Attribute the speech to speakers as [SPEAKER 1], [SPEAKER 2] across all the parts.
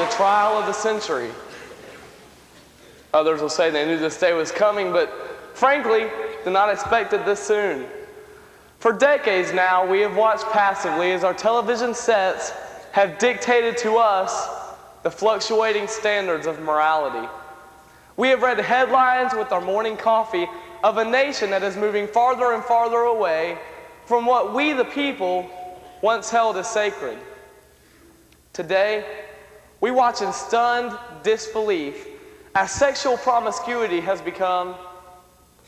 [SPEAKER 1] the trial of the century. Others will say they knew this day was coming, but frankly, did not expect it this soon. For decades now, we have watched passively as our television sets have dictated to us the fluctuating standards of morality. We have read headlines with our morning coffee of a nation that is moving farther and farther away from what we, the people, once held as sacred. Today, we watch in stunned disbelief as sexual promiscuity has become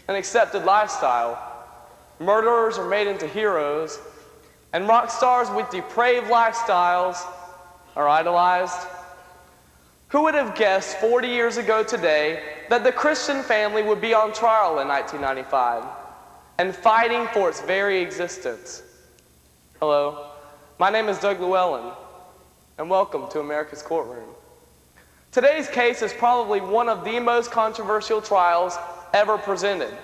[SPEAKER 1] an accepted lifestyle. Murderers are made into heroes, and rock stars with depraved lifestyles are idolized. Who would have guessed 40 years ago today that the Christian family would be on trial in 1995 and fighting for its very existence? Hello, my name is Doug Llewellyn, and welcome to America's Courtroom. Today's case is probably one of the most controversial trials ever presented.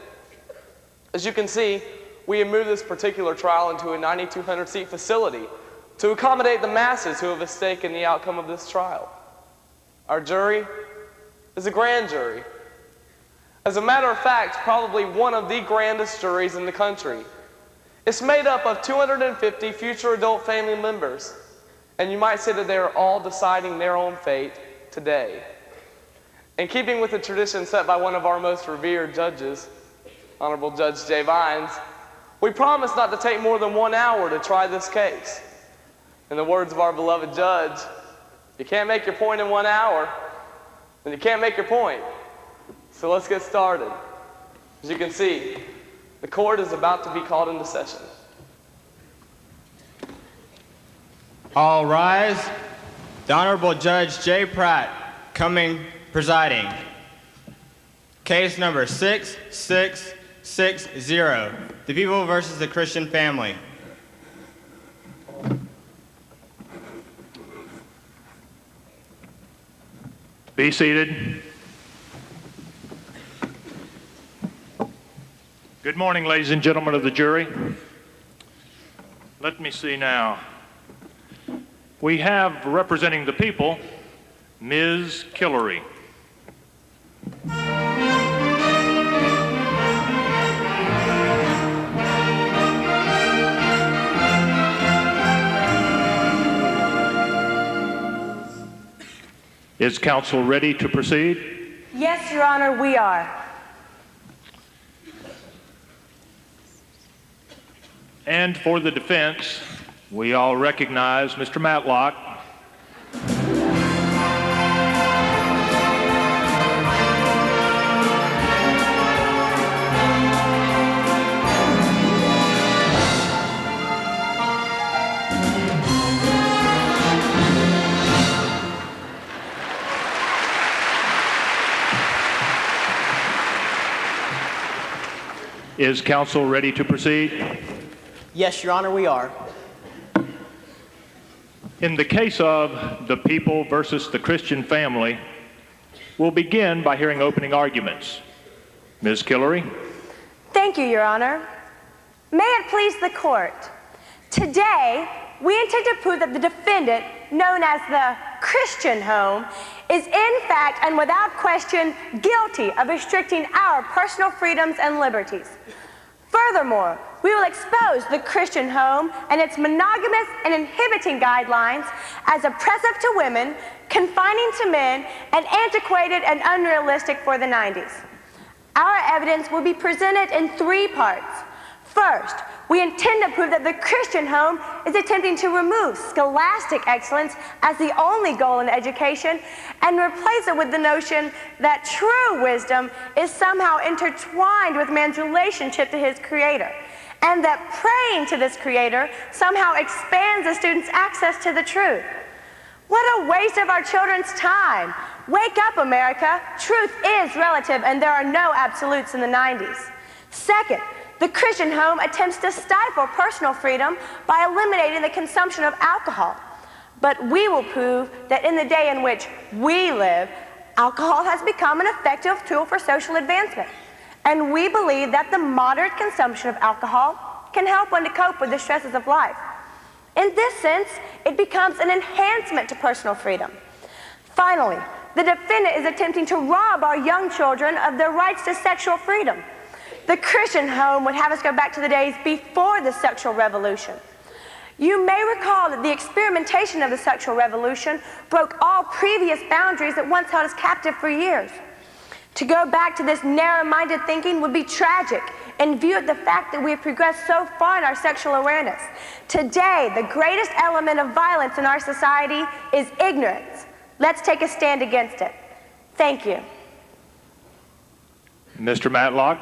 [SPEAKER 1] As you can see, we have moved this particular trial into a 9,200-seat facility to accommodate the masses who have a stake in the outcome of this trial. Our jury is a grand jury. As a matter of fact, probably one of the grandest juries in the country. It's made up of 250 future adult family members, and you might say that they are all deciding their own fate today. In keeping with the tradition set by one of our most revered judges, Honorable Judge Jay Vines, we promise not to take more than 1 hour to try this case. In the words of our beloved judge, you can't make your point in 1 hour, then you can't make your point. So let's get started. As you can see, the court is about to be called into session.
[SPEAKER 2] All rise. The Honorable Judge Jay Pratt coming, presiding. Case number 6660, the People versus the Christian Family.
[SPEAKER 3] Be seated. Good morning, ladies and gentlemen of the jury. Let me see now. We have representing the people, Ms. Killery. Is counsel ready to proceed?
[SPEAKER 4] Yes, Your Honor, we are.
[SPEAKER 3] And for the defense, we all recognize Mr. Matlock. Is counsel ready to proceed?
[SPEAKER 5] Yes, Your Honor, we are.
[SPEAKER 3] In the case of the People versus the Christian Family, we'll begin by hearing opening arguments. Ms. Killery.
[SPEAKER 4] Thank you, Your Honor. May it please the court. Today, we intend to prove that the defendant, known as the Christian Home, is in fact and without question guilty of restricting our personal freedoms and liberties. Furthermore, we will expose the Christian Home and its monogamous and inhibiting guidelines as oppressive to women, confining to men, and antiquated and unrealistic for the 90s. Our evidence will be presented in 3 parts. First, we intend to prove that the Christian Home is attempting to remove scholastic excellence as the only goal in education and replace it with the notion that true wisdom is somehow intertwined with man's relationship to his Creator, and that praying to this Creator somehow expands the student's access to the truth. What a waste of our children's time. Wake up, America. Truth is relative, and there are no absolutes in the 90s. Second, the Christian Home attempts to stifle personal freedom by eliminating the consumption of alcohol. But we will prove that in the day in which we live, alcohol has become an effective tool for social advancement. And we believe that the moderate consumption of alcohol can help one to cope with the stresses of life. In this sense, it becomes an enhancement to personal freedom. Finally, the defendant is attempting to rob our young children of their rights to sexual freedom. The Christian home would have us go back to the days before the sexual revolution. You may recall that the experimentation of the sexual revolution broke all previous boundaries that once held us captive for years. To go back to this narrow-minded thinking would be tragic in view of the fact that we have progressed so far in our sexual awareness. Today, the greatest element of violence in our society is ignorance. Let's take a stand against it. Thank you.
[SPEAKER 3] Mr. Matlock.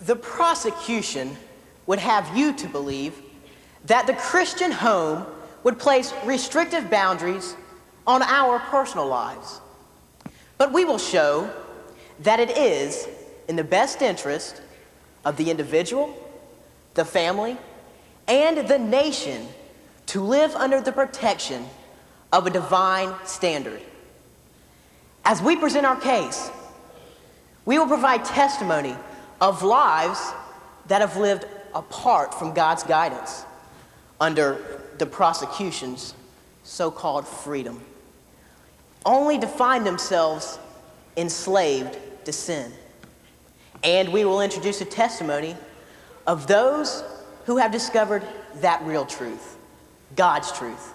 [SPEAKER 5] The prosecution would have you to believe that the Christian home would place restrictive boundaries on our personal lives. But we will show that it is in the best interest of the individual, the family, and the nation to live under the protection of a divine standard. As we present our case, we will provide testimony of lives that have lived apart from God's guidance under the prosecution's so-called freedom, only to find themselves enslaved to sin. And we will introduce a testimony of those who have discovered that real truth, God's truth.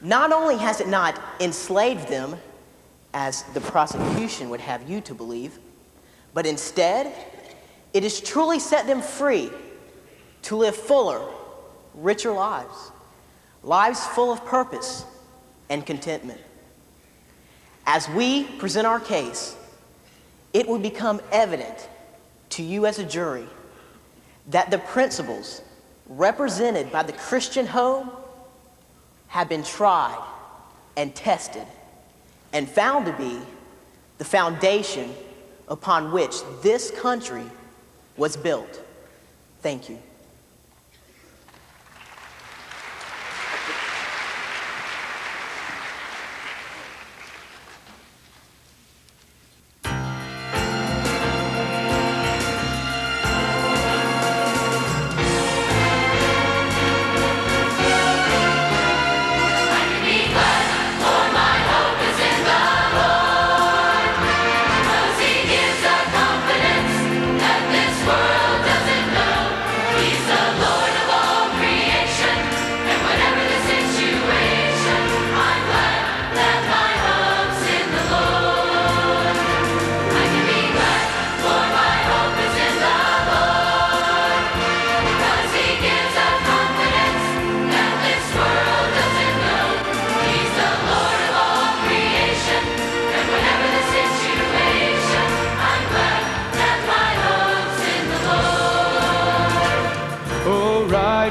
[SPEAKER 5] Not only has it not enslaved them, as the prosecution would have you to believe, but instead, it has truly set them free to live fuller, richer lives, lives full of purpose and contentment. As we present our case, it will become evident to you as a jury that the principles represented by the Christian home have been tried and tested and found to be the foundation upon which this country was built. Thank you.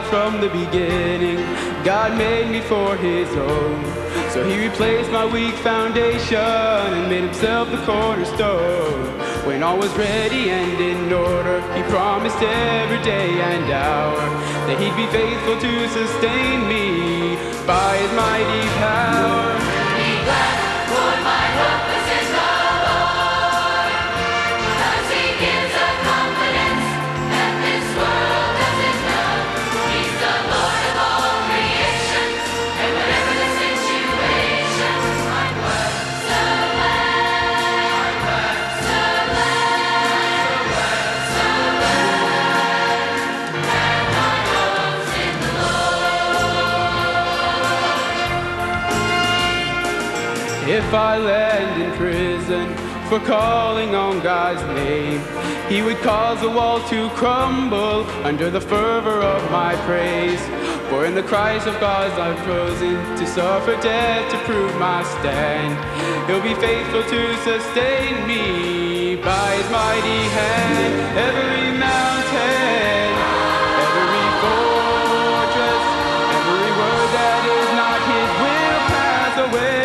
[SPEAKER 6] From the beginning, God made me for his own. So he replaced my weak foundation and made himself the cornerstone. When all was ready and in order, he promised every day and hour that he'd be faithful to sustain me by his mighty power.
[SPEAKER 7] Be glad, for my hope is in the Lord, 'cause he gives a confidence that this world doesn't know. He's the Lord of all creation, and whatever the situation, I'm glad, so glad, I'm glad, so glad, so glad, that my hope's in the Lord.
[SPEAKER 6] If I land in prison for calling on God's name, he would cause the wall to crumble under the fervor of my praise. For in the Christ of God I've chosen to suffer death to prove my stand. He'll be faithful to sustain me by his mighty hand. Every mountain, every fortress, every word that is not his will pass away.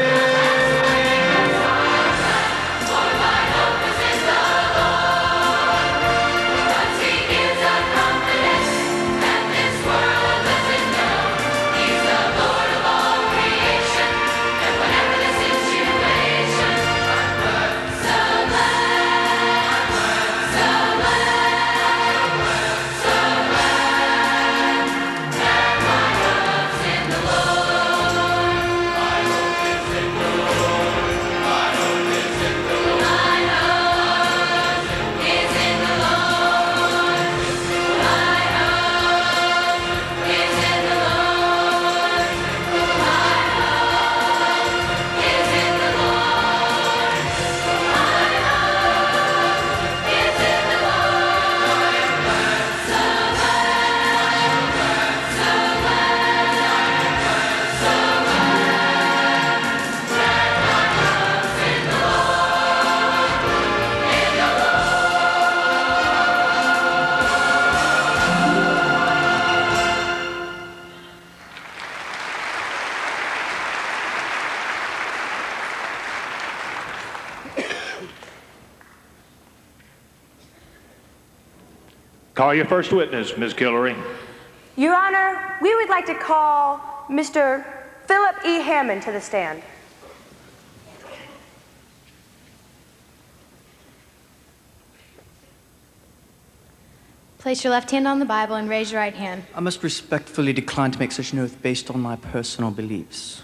[SPEAKER 3] Call your first witness, Ms. Guillory.
[SPEAKER 4] Your Honor, we would like to call Mr. Philip E. Hammond to the stand.
[SPEAKER 8] Place your left hand on the Bible and raise your right hand.
[SPEAKER 9] I must respectfully decline to make such an oath based on my personal beliefs.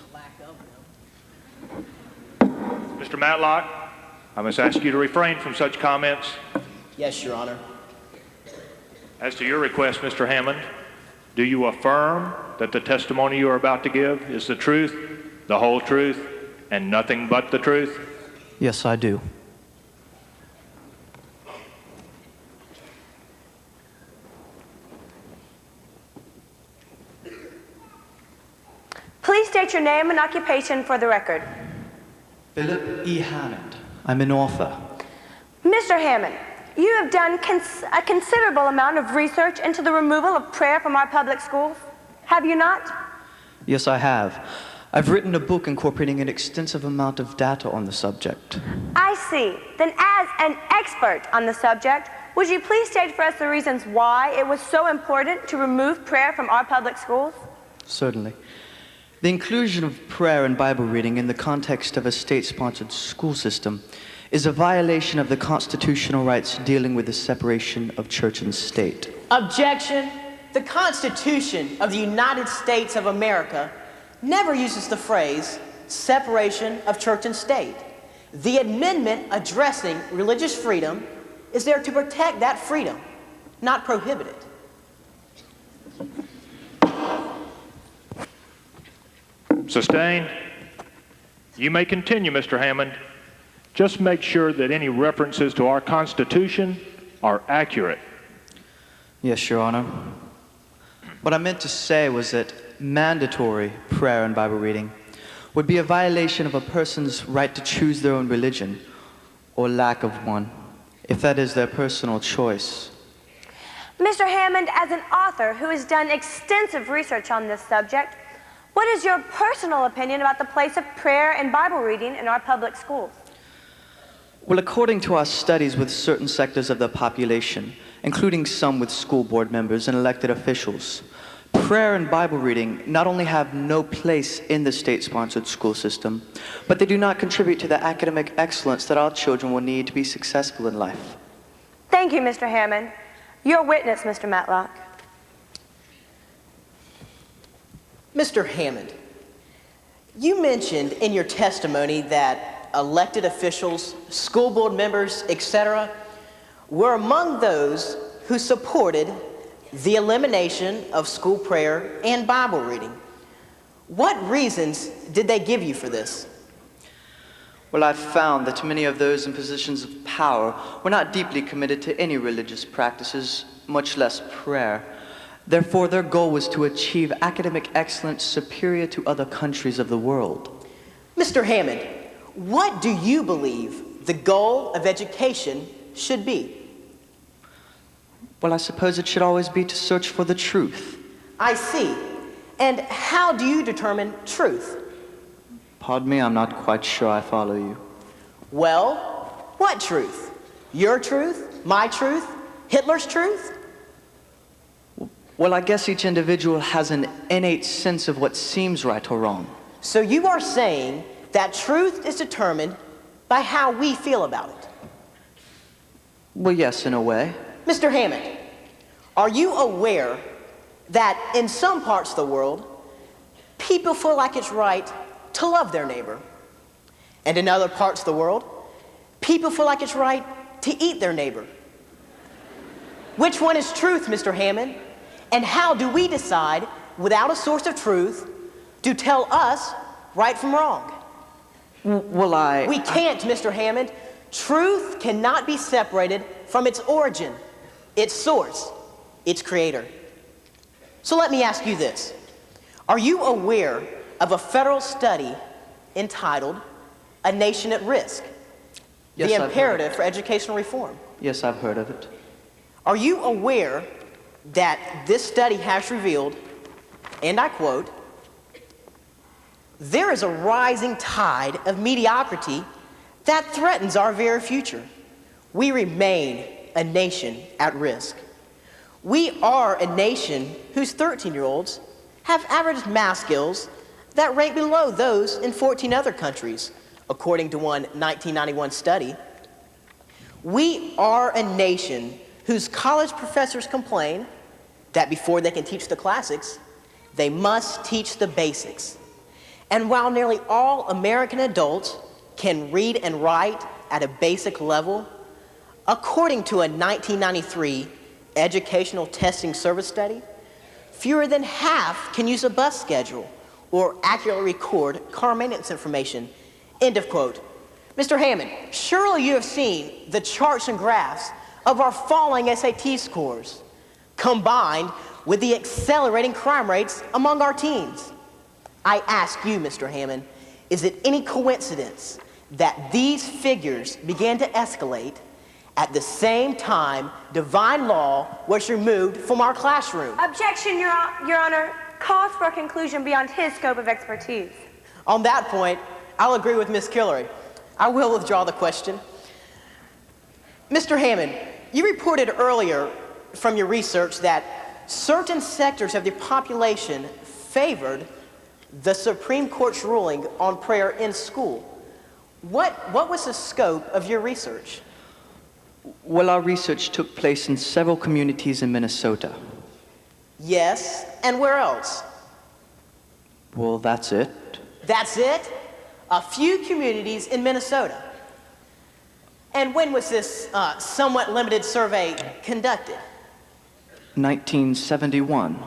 [SPEAKER 3] Mr. Matlock, I must ask you to refrain from such comments.
[SPEAKER 5] Yes, Your Honor.
[SPEAKER 3] As to your request, Mr. Hammond, do you affirm that the testimony you are about to give is the truth, the whole truth, and nothing but the truth?
[SPEAKER 9] Yes, I do.
[SPEAKER 4] Please state your name and occupation for the record.
[SPEAKER 9] Philip E. Hammond. I'm an author.
[SPEAKER 4] Mr. Hammond, you have done a considerable amount of research into the removal of prayer from our public schools, have you not?
[SPEAKER 9] Yes, I have. I've written a book incorporating an extensive amount of data on the subject.
[SPEAKER 4] I see. Then as an expert on the subject, would you please state for us the reasons why it was so important to remove prayer from our public schools?
[SPEAKER 9] Certainly. The inclusion of prayer and Bible reading in the context of a state-sponsored school system is a violation of the constitutional rights dealing with the separation of church and state.
[SPEAKER 5] Objection. The Constitution of the United States of America never uses the phrase separation of church and state. The amendment addressing religious freedom is there to protect that freedom, not prohibit it.
[SPEAKER 3] Sustained. You may continue, Mr. Hammond. Just make sure that any references to our Constitution are accurate.
[SPEAKER 9] Yes, Your Honor. What I meant to say was that mandatory prayer and Bible reading would be a violation of a person's right to choose their own religion, or lack of one, if that is their personal choice.
[SPEAKER 4] Mr. Hammond, as an author who has done extensive research on this subject, what is your personal opinion about the place of prayer and Bible reading in our public schools?
[SPEAKER 9] Well, according to our studies with certain sectors of the population, including some with school board members and elected officials, prayer and Bible reading not only have no place in the state-sponsored school system, but they do not contribute to the academic excellence that our children will need to be successful in life.
[SPEAKER 4] Thank you, Mr. Hammond. Your witness, Mr. Matlock.
[SPEAKER 5] Mr. Hammond, you mentioned in your testimony that elected officials, school board members, etc., were among those who supported the elimination of school prayer and Bible reading. What reasons did they give you for this?
[SPEAKER 9] Well, I've found that many of those in positions of power were not deeply committed to any religious practices, much less prayer. Therefore, their goal was to achieve academic excellence superior to other countries of the world.
[SPEAKER 5] Mr. Hammond, what do you believe the goal of education should be?
[SPEAKER 9] Well, I suppose it should always be to search for the truth.
[SPEAKER 5] I see. And how do you determine truth?
[SPEAKER 9] Pardon me, I'm not quite sure I follow you.
[SPEAKER 5] Well, what truth? Your truth? My truth? Hitler's truth?
[SPEAKER 9] Well, I guess each individual has an innate sense of what seems right or wrong.
[SPEAKER 5] So you are saying that truth is determined by how we feel about it?
[SPEAKER 9] Well, yes, in a way.
[SPEAKER 5] Mr. Hammond, are you aware that in some parts of the world, people feel like it's right to love their neighbor? And in other parts of the world, people feel like it's right to eat their neighbor. Which one is truth, Mr. Hammond? And how do we decide, without a source of truth, to tell us right from wrong?
[SPEAKER 9] Well,
[SPEAKER 5] We can't, Mr. Hammond. Truth cannot be separated from its origin, its source, its creator. So let me ask you this. Are you aware of a federal study entitled A Nation at Risk?
[SPEAKER 9] Yes,
[SPEAKER 5] The
[SPEAKER 9] I've heard
[SPEAKER 5] Imperative
[SPEAKER 9] of it.
[SPEAKER 5] for Educational Reform.
[SPEAKER 9] Yes, I've heard of it.
[SPEAKER 5] Are you aware that this study has revealed, and I quote, "There is a rising tide of mediocrity that threatens our very future. We remain a nation at risk. We are a nation whose 13-year-olds have average math skills that rank below those in 14 other countries, according to one 1991 study. We are a nation whose college professors complain that before they can teach the classics, they must teach the basics. And while nearly all American adults can read and write at a basic level, according to a 1993 Educational Testing Service study, fewer than half can use a bus schedule or accurately record car maintenance information. End of quote. Mr. Hammond, surely you have seen the charts and graphs of our falling SAT scores, combined with the accelerating crime rates among our teens. I ask you, Mr. Hammond, is it any coincidence that these figures began to escalate at the same time divine law was removed from our classroom?
[SPEAKER 4] Objection, Your Honor. Calls for a conclusion beyond his scope of expertise.
[SPEAKER 5] On that point, I'll agree with Ms. Killery. I will withdraw the question. Mr. Hammond, you reported earlier from your research that certain sectors of the population favored the Supreme Court's ruling on prayer in school. What was the scope of your research?
[SPEAKER 9] Well, our research took place in several communities in Minnesota.
[SPEAKER 5] Yes, and where else?
[SPEAKER 9] Well, that's it.
[SPEAKER 5] That's it? A few communities in Minnesota. And when was this somewhat limited survey conducted?
[SPEAKER 9] 1971.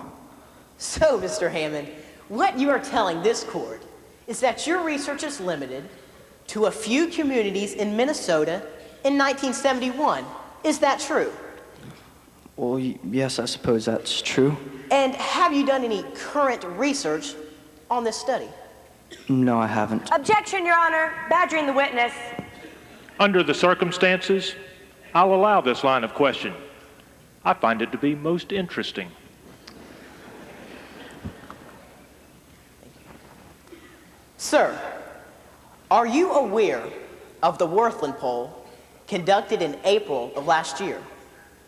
[SPEAKER 5] So, Mr. Hammond, what you are telling this court is that your research is limited to a few communities in Minnesota in 1971. Is that true?
[SPEAKER 9] Well, yes, I suppose that's true.
[SPEAKER 5] And have you done any current research on this study?
[SPEAKER 9] No, I haven't.
[SPEAKER 4] Objection, Your Honor. Badgering the witness.
[SPEAKER 3] Under the circumstances, I'll allow this line of question. I find it to be most interesting.
[SPEAKER 5] Sir, are you aware of the Worthland poll conducted in April of last year?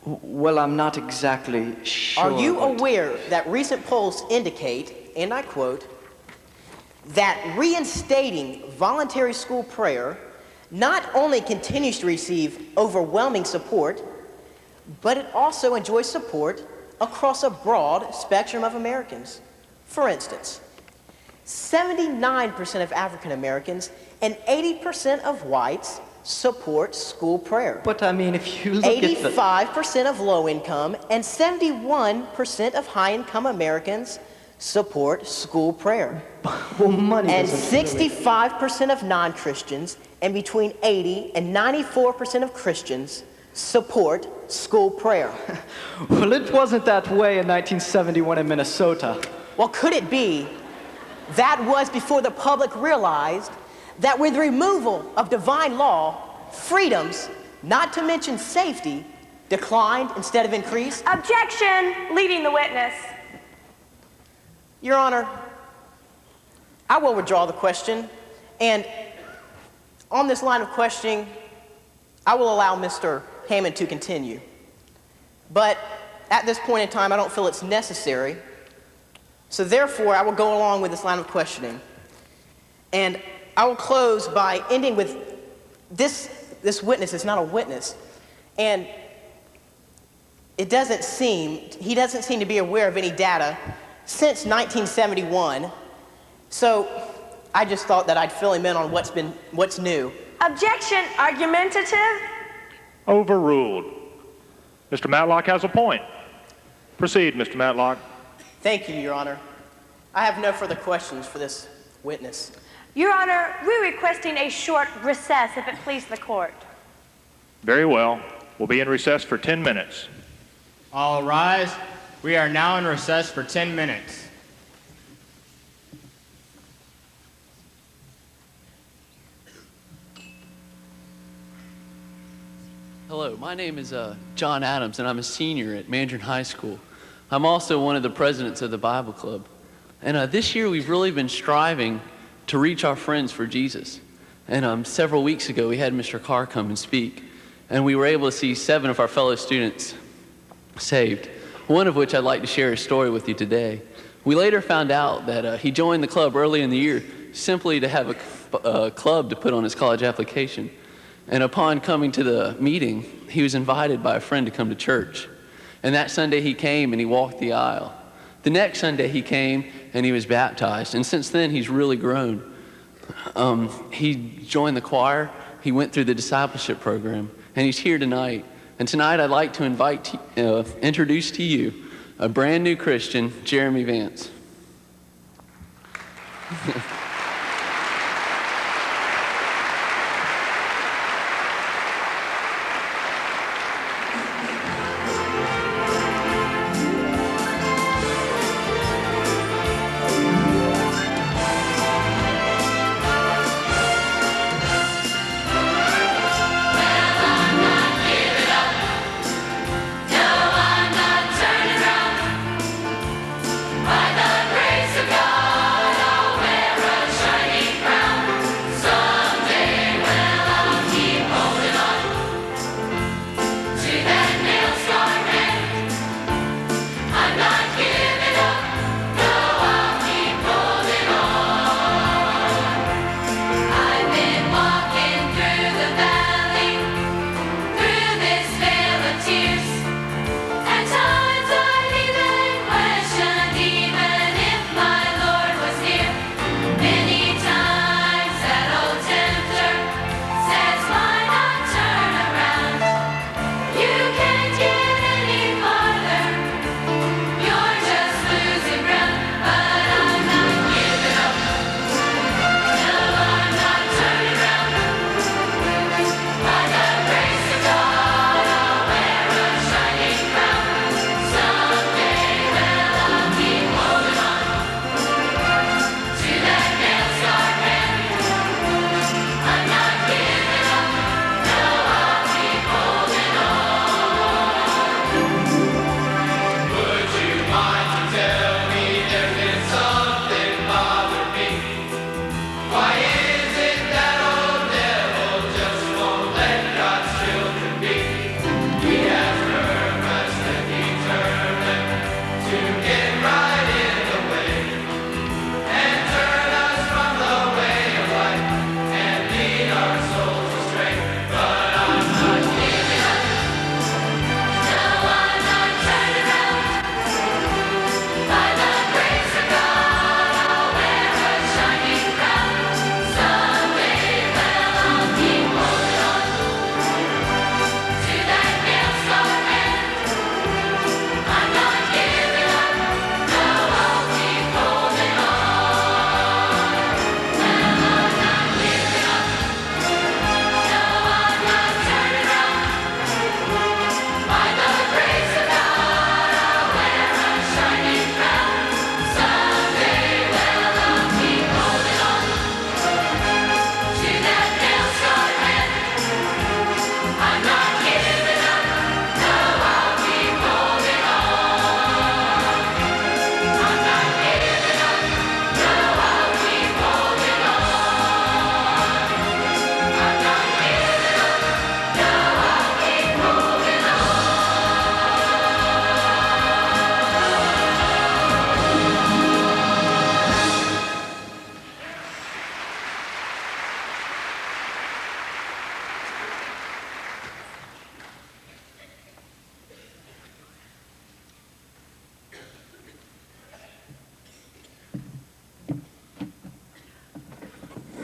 [SPEAKER 9] Well, I'm not exactly sure.
[SPEAKER 5] Are you aware that recent polls indicate, and I quote, that reinstating voluntary school prayer not only continues to receive overwhelming support, but it also enjoys support across a broad spectrum of Americans? For instance, 79% of African Americans and 80% of whites support school prayer.
[SPEAKER 9] But I mean, if you look at the...
[SPEAKER 5] 85% of low-income and 71% of high-income Americans support school prayer.
[SPEAKER 9] Well, money
[SPEAKER 5] And
[SPEAKER 9] doesn't
[SPEAKER 5] 65% of non-Christians and between 80 and 94% of Christians support school prayer.
[SPEAKER 9] Well, it wasn't that way in 1971 in Minnesota.
[SPEAKER 5] Well, could it be that was before the public realized that with the removal of divine law, freedoms, not to mention safety, declined instead of increased?
[SPEAKER 4] Objection, leading the witness.
[SPEAKER 5] Your Honor, I will withdraw the question, and on this line of questioning, I will allow Mr. Hammond to continue. But at this point in time, I don't feel it's necessary, so therefore, I will go along with this line of questioning. And I will close by ending with this witness is not a witness, and he doesn't seem to be aware of any data since 1971, so I just thought that I'd fill him in on what's new.
[SPEAKER 4] Objection, argumentative.
[SPEAKER 3] Overruled. Mr. Matlock has a point. Proceed, Mr. Matlock.
[SPEAKER 5] Thank you, Your Honor. I have no further questions for this witness.
[SPEAKER 4] Your Honor, we're requesting a short recess if it please the court.
[SPEAKER 3] Very well. We'll be in recess for 10 minutes.
[SPEAKER 2] All rise. We are now in recess for 10 minutes.
[SPEAKER 10] Hello, my name is John Adams, and I'm a senior at Mandarin High School. I'm also one of the presidents of the Bible Club. And this year we've really been striving to reach our friends for Jesus. And several weeks ago we had Mr. Carr come and speak, and we were able to see 7 of our fellow students saved. one of which I'd like to share a story with you today. We later found out that he joined the club early in the year simply to have a club to put on his college application. And upon coming to the meeting, he was invited by a friend to come to church. And that Sunday he came and he walked the aisle. The next Sunday he came and he was baptized. And since then he's really grown. He joined the choir, he went through the discipleship program, and he's here tonight. And tonight I'd like to introduce to you a brand new Christian, Jeremy Vance.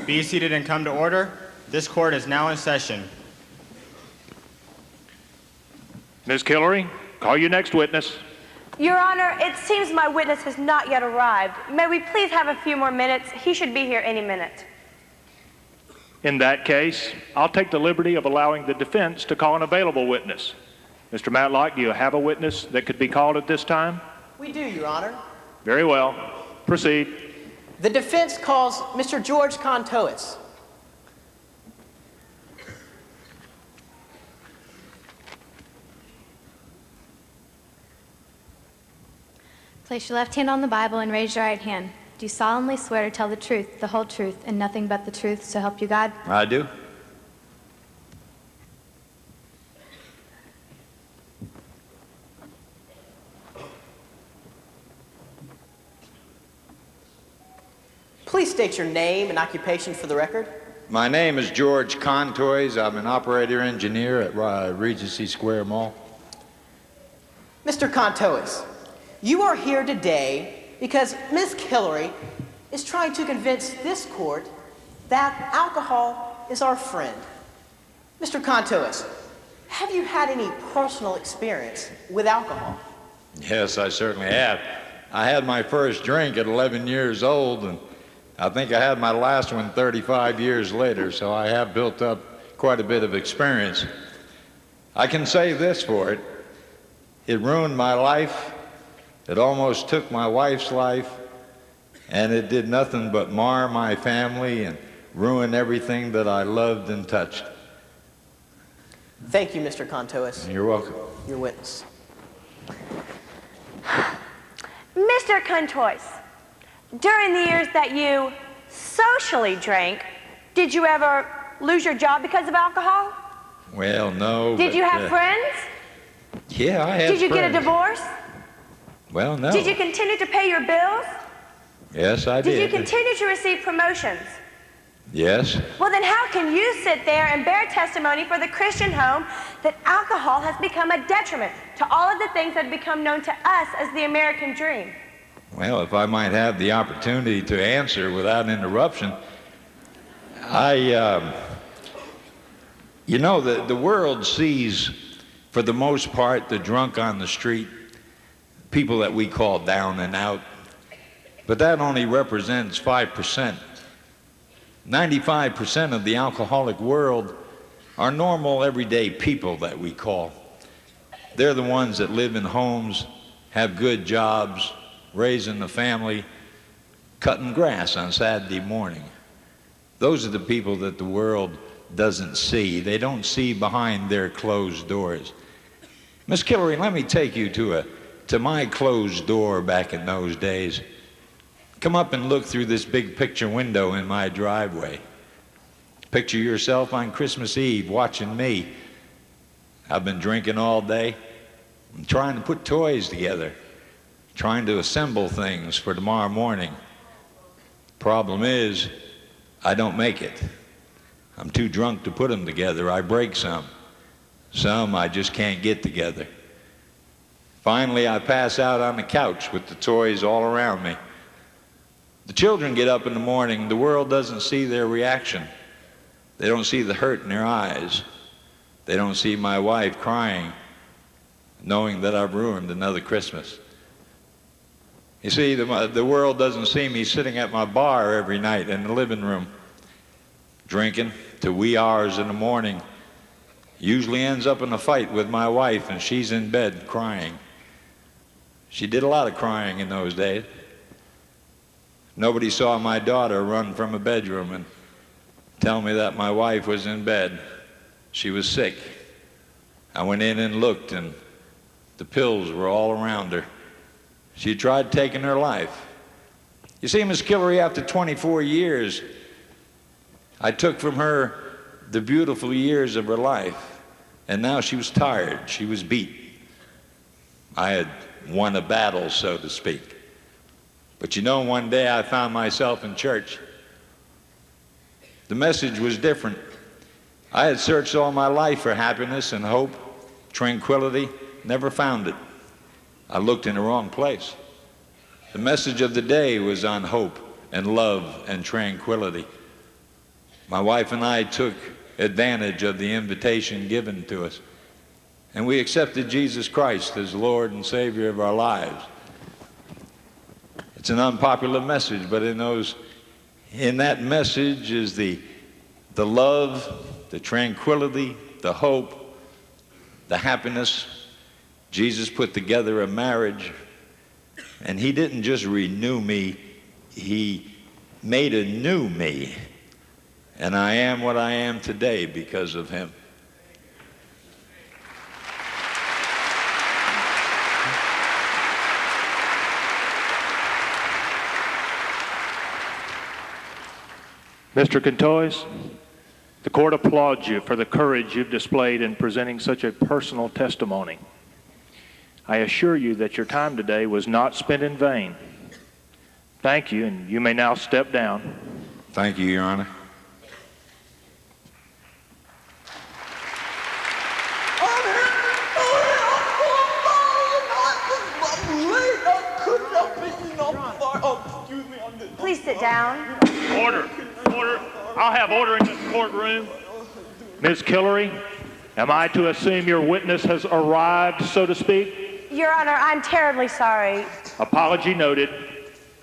[SPEAKER 2] Be seated and come to order. This court is now in session.
[SPEAKER 3] Ms. Killery, call your next witness.
[SPEAKER 4] Your Honor, it seems my witness has not yet arrived. May we please have a few more minutes? He should be here any minute.
[SPEAKER 3] In that case, I'll take the liberty of allowing the defense to call an available witness. Mr. Matlock, do you have a witness that could be called at this time?
[SPEAKER 5] We do, Your Honor.
[SPEAKER 3] Very well. Proceed.
[SPEAKER 5] The defense calls Mr. George Contowitz.
[SPEAKER 8] Place your left hand on the Bible and raise your right hand. Do you solemnly swear to tell the truth, the whole truth, and nothing but the truth, so help you God?
[SPEAKER 11] I do.
[SPEAKER 5] state your name and occupation for the record?
[SPEAKER 11] My name is George Contoys. I'm an operator engineer at Regency Square Mall.
[SPEAKER 5] Mr. Contois, you are here today because Ms. Hillary is trying to convince this court that alcohol is our friend. Mr. Contois, have you had any personal experience with alcohol?
[SPEAKER 11] Yes, I certainly have. I had my first drink at 11 years old, and I think I had my last one 35 years later, so I have built up quite a bit of experience. I can say this for it. It ruined my life. It almost took my wife's life, and it did nothing but mar my family and ruin everything that I loved and touched.
[SPEAKER 5] Thank you, Mr. Contois.
[SPEAKER 11] You're welcome.
[SPEAKER 5] Your witness.
[SPEAKER 4] Mr. Contois, during the years that you socially drank, did you ever lose your job because of alcohol?
[SPEAKER 11] Well, no.
[SPEAKER 4] Did you have friends?
[SPEAKER 11] Yeah, I had
[SPEAKER 4] Did you get a
[SPEAKER 11] friends.
[SPEAKER 4] divorce?
[SPEAKER 11] Well, no.
[SPEAKER 4] Did you continue to pay your bills?
[SPEAKER 11] Yes, I did.
[SPEAKER 4] Did you continue to receive promotions?
[SPEAKER 11] Yes.
[SPEAKER 4] Well, then how can you sit there and bear testimony for the Christian home that alcohol has become a detriment to all of the things that have become known to us as the American dream?
[SPEAKER 11] Well, if I might have the opportunity to answer without interruption, you know, the world sees, for the most part, the drunk on the street, people that we call down and out, but that only represents 5%. 95% of the alcoholic world are normal, everyday people that we call. They're the ones that live in homes, have good jobs, raising the family, cutting grass on Saturday morning. Those are the people that the world doesn't see. They don't see behind their closed doors. Miss Hillary, let me take you to my closed door back in those days. Come up and look through this big picture window in my driveway. Picture yourself on Christmas Eve watching me. I've been drinking all day. I'm trying to put toys together, trying to assemble things for tomorrow morning. Problem is, I don't make it. I'm too drunk to put them together. I break some. Some I just can't get together. Finally, I pass out on the couch with the toys all around me. The children get up in the morning. The world doesn't see their reaction. They don't see the hurt in their eyes. They don't see my wife crying, knowing that I've ruined another Christmas. You see, the world doesn't see me sitting at my bar every night in the living room, drinking to wee hours in the morning. Usually ends up in a fight with my wife, and she's in bed crying. She did a lot of crying in those days. Nobody saw my daughter run from a bedroom and tell me that my wife was in bed. She was sick. I went in and looked, and the pills were all around her. She tried taking her life. You see, Miss Hillary, after 24 years, I took from her the beautiful years of her life, and now she was tired. She was beat. I had won a battle, so to speak. But you know, one day I found myself in church. The message was different. I had searched all my life for happiness and hope, tranquility, never found it. I looked in the wrong place. The message of the day was on hope and love and tranquility. My wife and I took advantage of the invitation given to us, and we accepted Jesus Christ as Lord and Savior of our lives. It's an unpopular message, but in that message is the love, the tranquility, the hope, the happiness. Jesus put together a marriage, and he didn't just renew me, he made a new me. And I am what I am today because of him.
[SPEAKER 3] Mr. Contois, the court applauds you for the courage you've displayed in presenting such a personal testimony. I assure you that your time today was not spent in vain. Thank you, and you may now step down.
[SPEAKER 11] Thank you, Your Honor.
[SPEAKER 4] Please sit down.
[SPEAKER 3] Order. Order. I'll have order in this courtroom. Ms. Killery, am I to assume your witness has arrived, so to speak?
[SPEAKER 4] Your Honor, I'm terribly sorry.
[SPEAKER 3] Apology noted.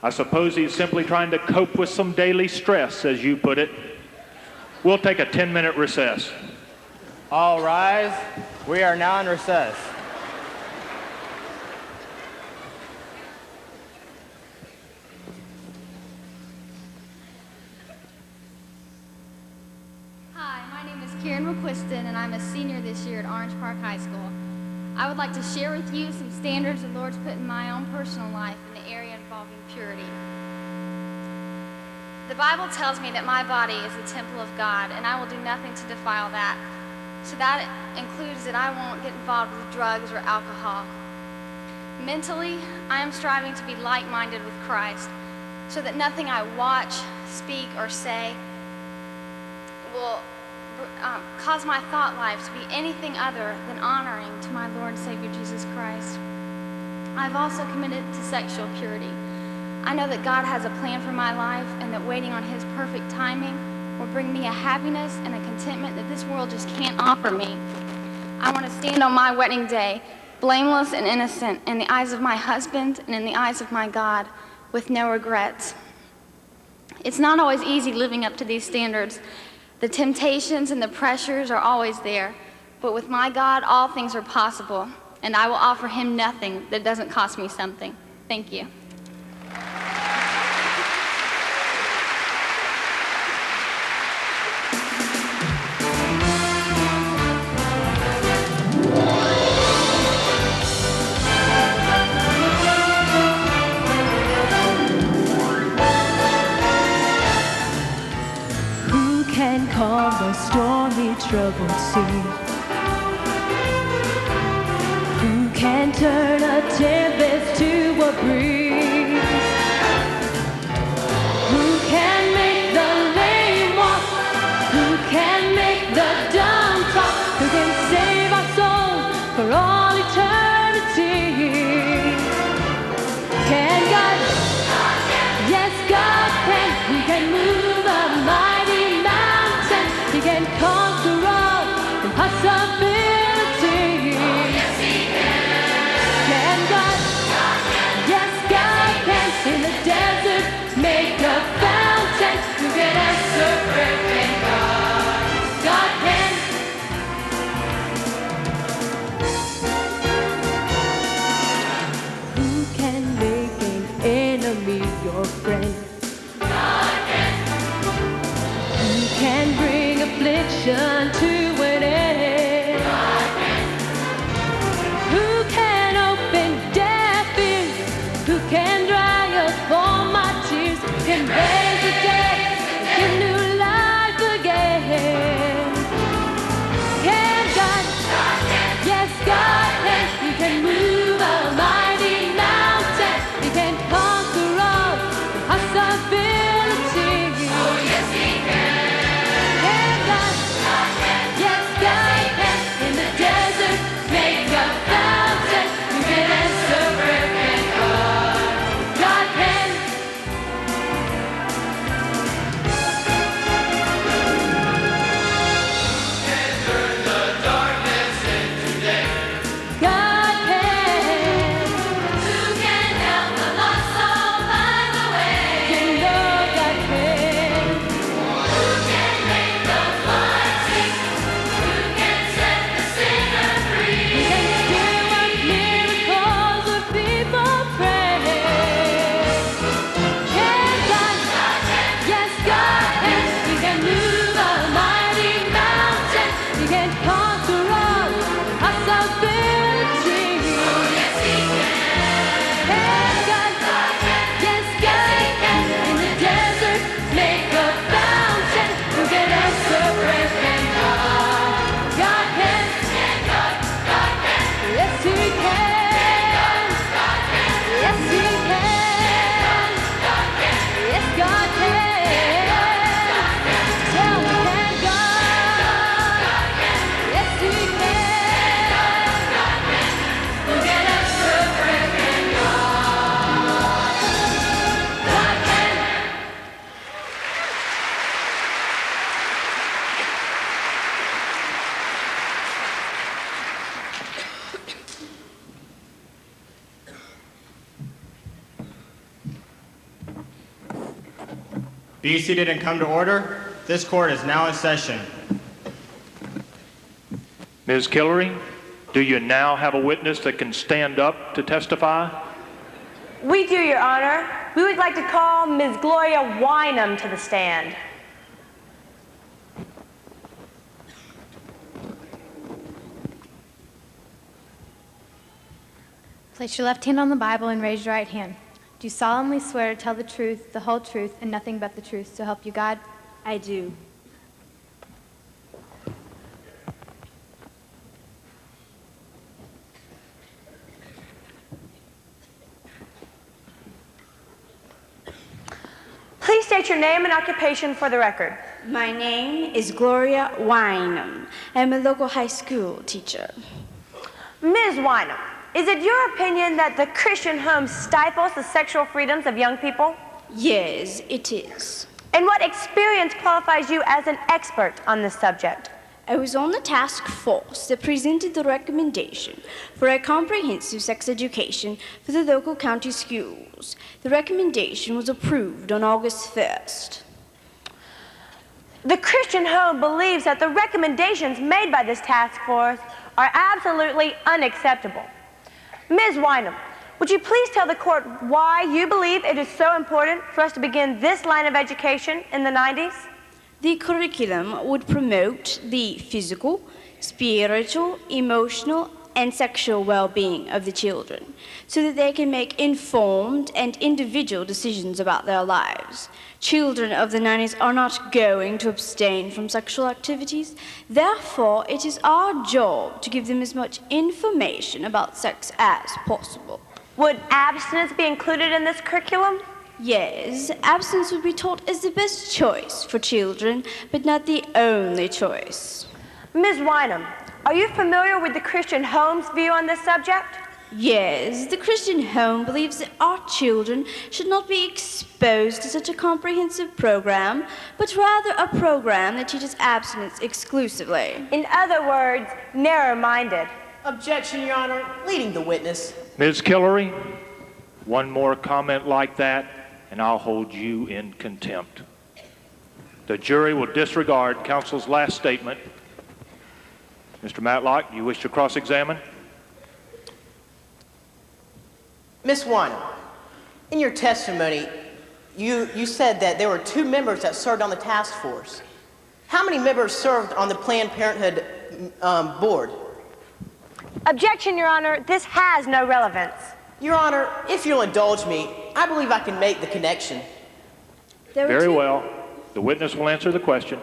[SPEAKER 3] I suppose he's simply trying to cope with some daily stress, as you put it. We'll take a 10-minute recess.
[SPEAKER 2] All rise. We are now in recess.
[SPEAKER 8] Hi, my name is Karen McQuiston, and I'm a senior this year at Orange Park High School. I would like to share with you some standards the Lord's put in my own personal life in the area involving purity. The Bible tells me that my body is the temple of God, and I will do nothing to defile that. So that includes that I won't get involved with drugs or alcohol. Mentally, I am striving to be like-minded with Christ, so that nothing I watch, speak, or say will cause my thought life to be anything other than honoring to my Lord and Savior Jesus Christ. I've also committed to sexual purity. I know that God has a plan for my life, and that waiting on His perfect timing will bring me a happiness and a contentment that this world just can't offer me. I want to stand on my wedding day, blameless and innocent in the eyes of my husband and in the eyes of my God, with no regrets. It's not always easy living up to these standards. The temptations and the pressures are always there, but with my God, all things are possible, and I will offer Him nothing that doesn't cost me something. Thank you.
[SPEAKER 12] Calm the stormy, troubled sea. Who can turn a tempest to a breeze? Who can make the lame walk? Who can make the dumb talk? Who can save our souls for all eternity? Can God? Yes, God can. He can move a mighty mountain. He can conquer all impossibilities. Oh, yes, He can. Can God? Yes, God can. In the desert, make a fountain. Who can answer prayer? Can God? God can. Who can make an enemy your friend? God can. Who can bring affliction to an end? God can. Who can open deaf ears? Who can dry up all my tears? Who can raise the dead and give new life again? Can God? God can. Yes, God can. He can move a mighty mountain. He can conquer all impossibilities. Oh, yes, He can. Can God? God can.
[SPEAKER 2] Be seated and come to order. This court is now in session.
[SPEAKER 3] Ms. Killery, do you now have a witness that can stand up to testify?
[SPEAKER 4] We do, Your Honor. We would like to call Ms. Gloria Wynham to the stand.
[SPEAKER 13] Place your left hand on the Bible and raise your right hand. Do solemnly swear to tell the truth, the whole truth, and nothing but the truth, so help you God?
[SPEAKER 4] I do. Please state your name and occupation for the record.
[SPEAKER 14] My name is Gloria Wynham. I'm a local high school teacher.
[SPEAKER 4] Ms. Wynham, is it your opinion that the Christian home stifles the sexual freedoms of young people?
[SPEAKER 14] Yes, it is.
[SPEAKER 4] And what experience qualifies you as an expert on this subject?
[SPEAKER 14] I was on the task force that presented the recommendation for a comprehensive sex education for the local county schools. The recommendation was approved on August 1st.
[SPEAKER 4] The Christian home believes that the recommendations made by this task force are absolutely unacceptable. Ms. Wynham, would you please tell the court why you believe it is so important for us to begin this line of education in the 90s?
[SPEAKER 14] The curriculum would promote the physical, spiritual, emotional, and sexual well-being of the children so that they can make informed and individual decisions about their lives. Children of the 90s are not going to abstain from sexual activities. Therefore, it is our job to give them as much information about sex as possible.
[SPEAKER 4] Would abstinence be included in this curriculum?
[SPEAKER 14] Yes, abstinence would be taught as the best choice for children, but not the only choice.
[SPEAKER 4] Ms. Wynham, are you familiar with the Christian home's view on this subject?
[SPEAKER 14] Yes, the Christian home believes that our children should not be exposed to such a comprehensive program, but rather a program that teaches abstinence exclusively.
[SPEAKER 4] In other words, narrow-minded.
[SPEAKER 5] Objection, Your Honor. Leading the witness.
[SPEAKER 3] Ms. Killery, one more comment like that, and I'll hold you in contempt. The jury will disregard counsel's last statement. Mr. Matlock, you wish to cross-examine?
[SPEAKER 5] Miss Wynham, in your testimony, you said that there were 2 members that served on the task force. How many members served on the Planned Parenthood board?
[SPEAKER 4] Objection, Your Honor. This has no relevance.
[SPEAKER 5] Your Honor, if you'll indulge me, I believe I can make the connection.
[SPEAKER 3] Very well. The witness will answer the question.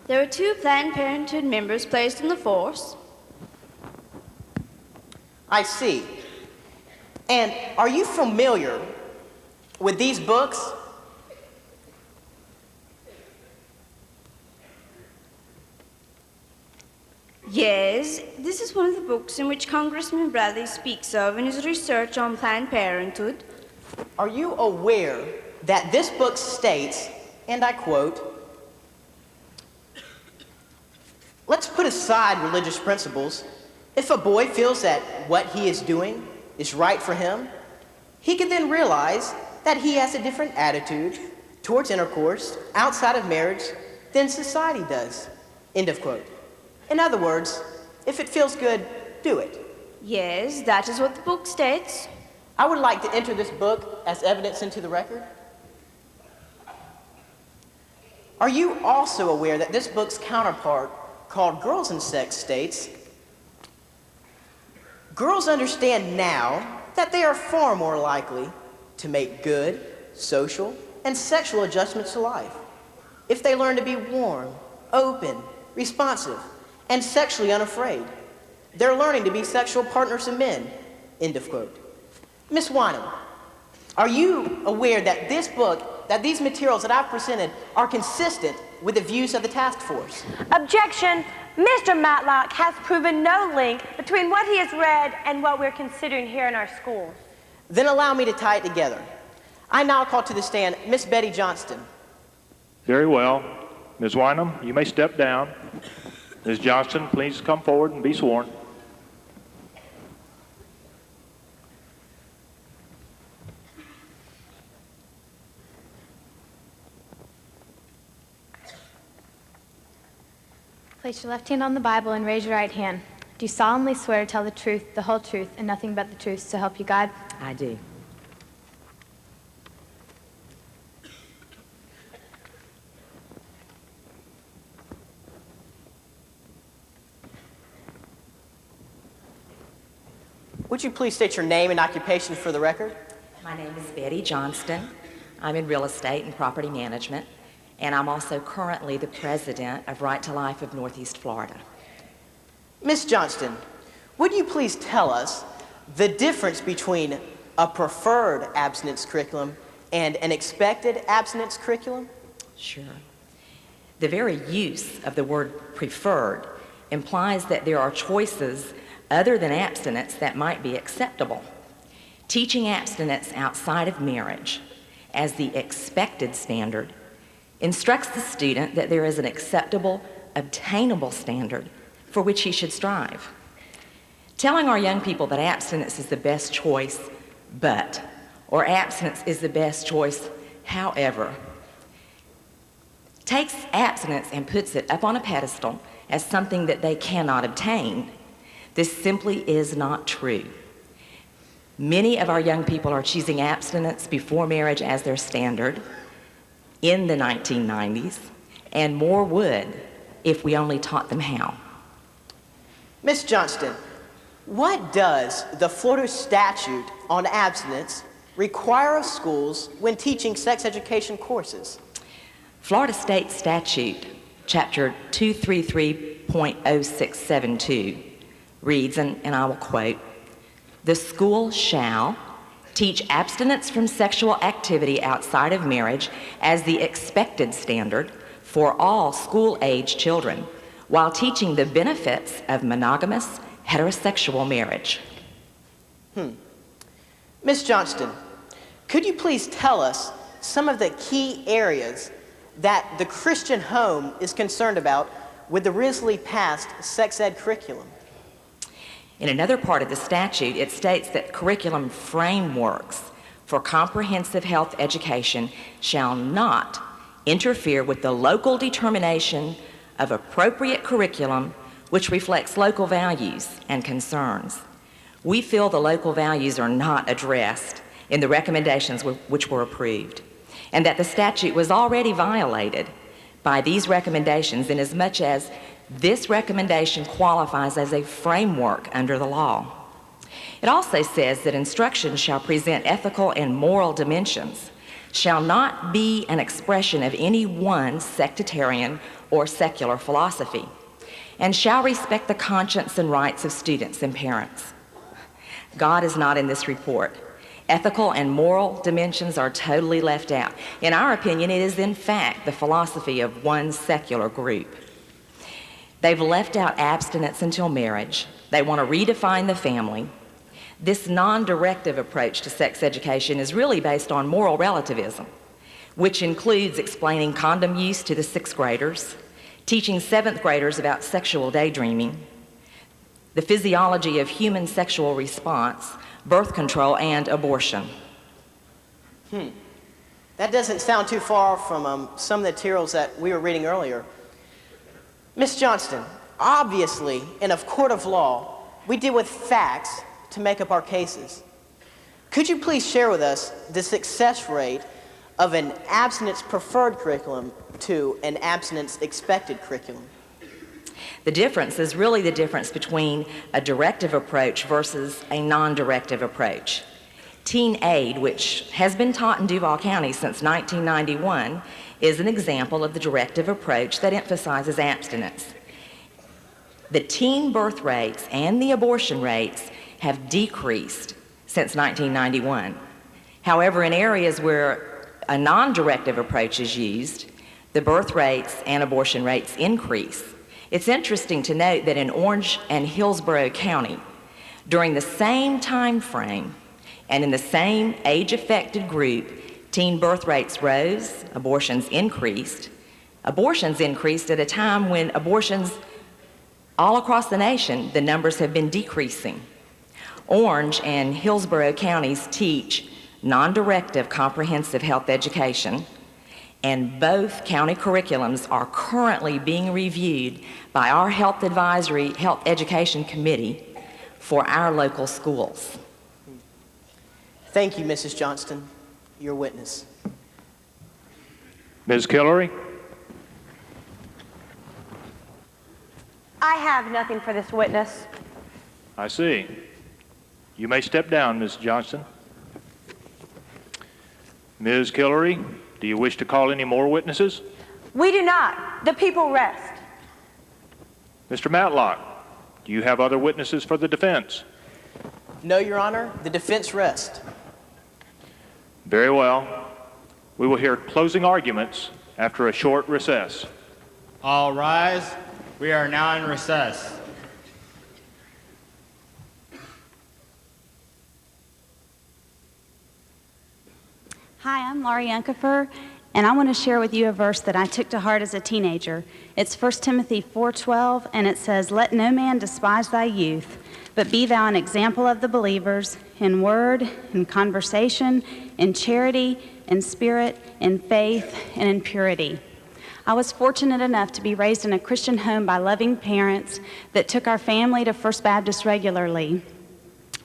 [SPEAKER 14] There were 2 Planned Parenthood members placed on the force.
[SPEAKER 5] I see. And are you familiar with these books?
[SPEAKER 14] Yes, this is one of the books in which Congressman Bradley speaks of in his research on Planned Parenthood.
[SPEAKER 5] Are you aware that this book states, and I quote, "Let's put aside religious principles. If a boy feels that what he is doing is right for him, he can then realize that he has a different attitude towards intercourse outside of marriage than society does." End of quote. In other words, if it feels good, do it.
[SPEAKER 14] Yes, that is what the book states.
[SPEAKER 5] I would like to enter this book as evidence into the record. Are you also aware that this book's counterpart, called Girls and Sex, states, "Girls understand now that they are far more likely to make good, social, and sexual adjustments to life if they learn to be warm, open, responsive, and sexually unafraid. They're learning to be sexual partners of men." End of quote. Miss Wynham, are you aware that this book, that these materials that I've presented are consistent with the views of the task force?
[SPEAKER 4] Objection. Mr. Matlock has proven no link between what he has read and what we're considering here in our schools.
[SPEAKER 5] Then allow me to tie it together. I now call to the stand Miss Betty Johnston.
[SPEAKER 3] Very well. Ms. Wynham, you may step down. Ms. Johnston, please come forward and be sworn.
[SPEAKER 13] Place your left hand on the Bible and raise your right hand. Do you solemnly swear to tell the truth, the whole truth, and nothing but the truth, so help you God?
[SPEAKER 15] I do.
[SPEAKER 5] Would you please state your name and occupation for the record?
[SPEAKER 15] My name is Betty Johnston. I'm in real estate and property management, and I'm also currently the president of Right to Life of Northeast Florida.
[SPEAKER 5] Ms. Johnston, would you please tell us the difference between a preferred abstinence curriculum and an expected abstinence curriculum?
[SPEAKER 15] Sure. The very use of the word preferred implies that there are choices other than abstinence that might be acceptable. Teaching abstinence outside of marriage as the expected standard instructs the student that there is an acceptable, obtainable standard for which he should strive. Telling our young people that abstinence is the best choice, but, or abstinence is the best choice, however, takes abstinence and puts it up on a pedestal as something that they cannot obtain. This simply is not true. Many of our young people are choosing abstinence before marriage as their standard in the 1990s, and more would if we only taught them how.
[SPEAKER 5] Ms. Johnston, what does the Florida statute on abstinence require of schools when teaching sex education courses?
[SPEAKER 15] Florida State Statute, Chapter 233.0672, reads, and I will quote, "The school shall teach abstinence from sexual activity outside of marriage as the expected standard for all school-age children, while teaching the benefits of monogamous heterosexual marriage."
[SPEAKER 5] Ms. Johnston, could you please tell us some of the key areas that the Christian home is concerned about with the recently passed sex ed curriculum?
[SPEAKER 15] In another part of the statute, it states that curriculum frameworks for comprehensive health education shall not interfere with the local determination of appropriate curriculum which reflects local values and concerns. We feel the local values are not addressed in the recommendations which were approved, and that the statute was already violated by these recommendations inasmuch as this recommendation qualifies as a framework under the law. It also says that instruction shall present ethical and moral dimensions, shall not be an expression of any one sectarian or secular philosophy, and shall respect the conscience and rights of students and parents. God is not in this report. Ethical and moral dimensions are totally left out. In our opinion, it is in fact the philosophy of one secular group. They've left out abstinence until marriage. They want to redefine the family. This non-directive approach to sex education is really based on moral relativism, which includes explaining condom use to the 6th graders, teaching 7th graders about sexual daydreaming, the physiology of human sexual response, birth control, and abortion.
[SPEAKER 5] That doesn't sound too far from some of the materials that we were reading earlier. Ms. Johnston, obviously, in a court of law, we deal with facts to make up our cases. Could you please share with us the success rate of an abstinence preferred curriculum to an abstinence expected curriculum?
[SPEAKER 15] The difference is really the difference between a directive approach versus a non-directive approach. Teen aid, which has been taught in Duval County since 1991, is an example of the directive approach that emphasizes abstinence. The teen birth rates and the abortion rates have decreased since 1991. However, in areas where a non-directive approach is used, the birth rates and abortion rates increase. It's interesting to note that in Orange and Hillsborough County, during the same time frame and in the same age-affected group, teen birth rates rose, abortions increased. Abortions increased at a time when abortions all across the nation, the numbers have been decreasing. Orange and Hillsborough counties teach non-directive comprehensive health education, and both county curriculums are currently being reviewed by our Health Advisory Health Education Committee for our local schools.
[SPEAKER 5] Thank you, Mrs. Johnston. Your witness.
[SPEAKER 3] Ms. Killery?
[SPEAKER 4] I have nothing for this witness.
[SPEAKER 3] I see. You may step down, Ms. Johnston. Ms. Killery, do you wish to call any more witnesses?
[SPEAKER 4] We do not. The people rest.
[SPEAKER 3] Mr. Matlock, do you have other witnesses for the defense?
[SPEAKER 5] No, Your Honor. The defense rests.
[SPEAKER 3] Very well. We will hear closing arguments after a short recess.
[SPEAKER 2] All rise. We are now in recess.
[SPEAKER 16] Hi, I'm Laurie Unkefer, and I want to share with you a verse that I took to heart as a teenager. It's 1 Timothy 4:12, and it says, "Let no man despise thy youth, but be thou an example of the believers in word, in conversation, in charity, in spirit, in faith, and in purity." I was fortunate enough to be raised in a Christian home by loving parents that took our family to First Baptist regularly.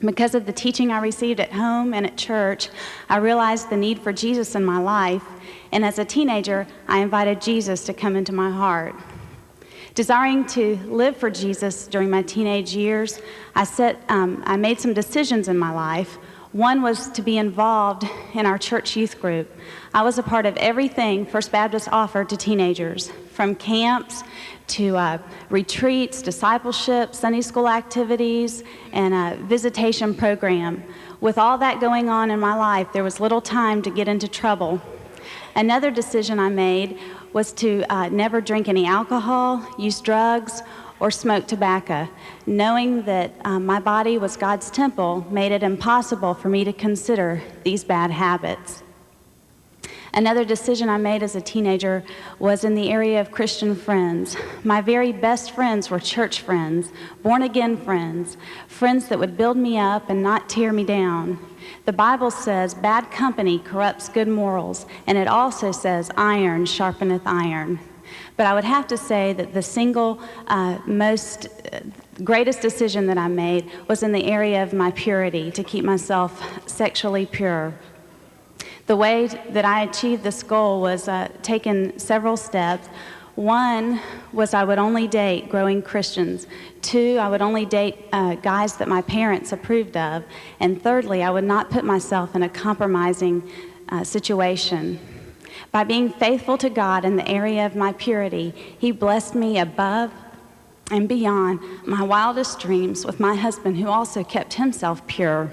[SPEAKER 16] Because of the teaching I received at home and at church, I realized the need for Jesus in my life, and as a teenager, I invited Jesus to come into my heart. Desiring to live for Jesus during my teenage years, I made some decisions in my life. One was to be involved in our church youth group. I was a part of everything First Baptist offered to teenagers, from camps to retreats, discipleship, Sunday school activities, and a visitation program. With all that going on in my life, there was little time to get into trouble. Another decision I made was to never drink any alcohol, use drugs, or smoke tobacco. Knowing that my body was God's temple made it impossible for me to consider these bad habits. Another decision I made as a teenager was in the area of Christian friends. My very best friends were church friends, born-again friends, friends that would build me up and not tear me down. The Bible says bad company corrupts good morals, and it also says iron sharpeneth iron. But I would have to say that the single greatest decision that I made was in the area of my purity, to keep myself sexually pure. The way that I achieved this goal was taking several steps. One was I would only date growing Christians. Two, I would only date guys that my parents approved of. And thirdly, I would not put myself in a compromising situation. By being faithful to God in the area of my purity, He blessed me above and beyond my wildest dreams with my husband, who also kept himself pure.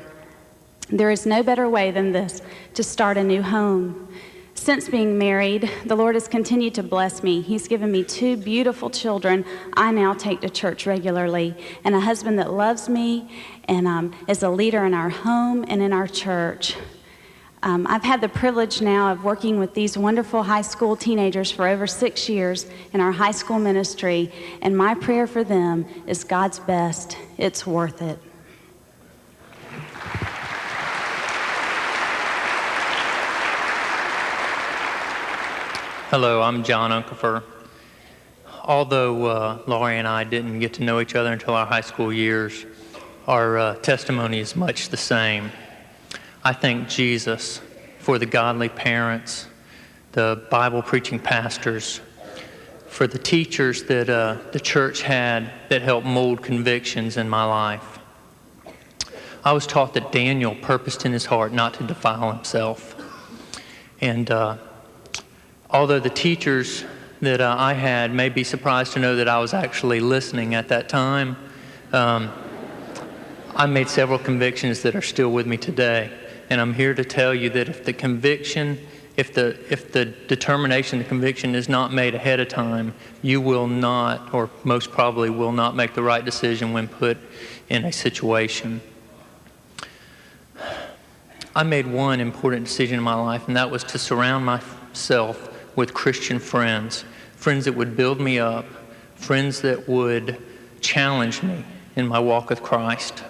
[SPEAKER 16] There is no better way than this to start a new home. Since being married, the Lord has continued to bless me. He's given me 2 beautiful children I now take to church regularly, and a husband that loves me and is a leader in our home and in our church. I've had the privilege now of working with these wonderful high school teenagers for over 6 years in our high school ministry, and my prayer for them is God's best. It's worth it.
[SPEAKER 17] Hello, I'm John Unkefer. Although Laurie and I didn't get to know each other until our high school years, our testimony is much the same. I thank Jesus for the godly parents, the Bible-preaching pastors, for the teachers that the church had that helped mold convictions in my life. I was taught that Daniel purposed in his heart not to defile himself. And although the teachers that I had may be surprised to know that I was actually listening at that time, I made several convictions that are still with me today. And I'm here to tell you that if the conviction, if the determination, the conviction is not made ahead of time, you will not, or most probably will not, make the right decision when put in a situation. I made one important decision in my life, and that was to surround myself with Christian friends, friends that would build me up, friends that would challenge me in my walk with Christ.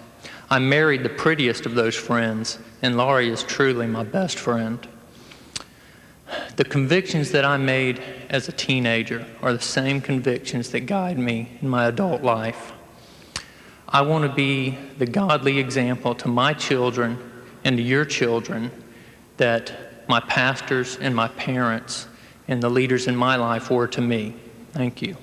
[SPEAKER 17] I married the prettiest of those friends, and Laurie is truly my best friend. The convictions that I made as a teenager are the same convictions that guide me in my adult life. I want to be the godly example to my children and to your children that my pastors and my parents and the leaders in my life were to me. Thank you.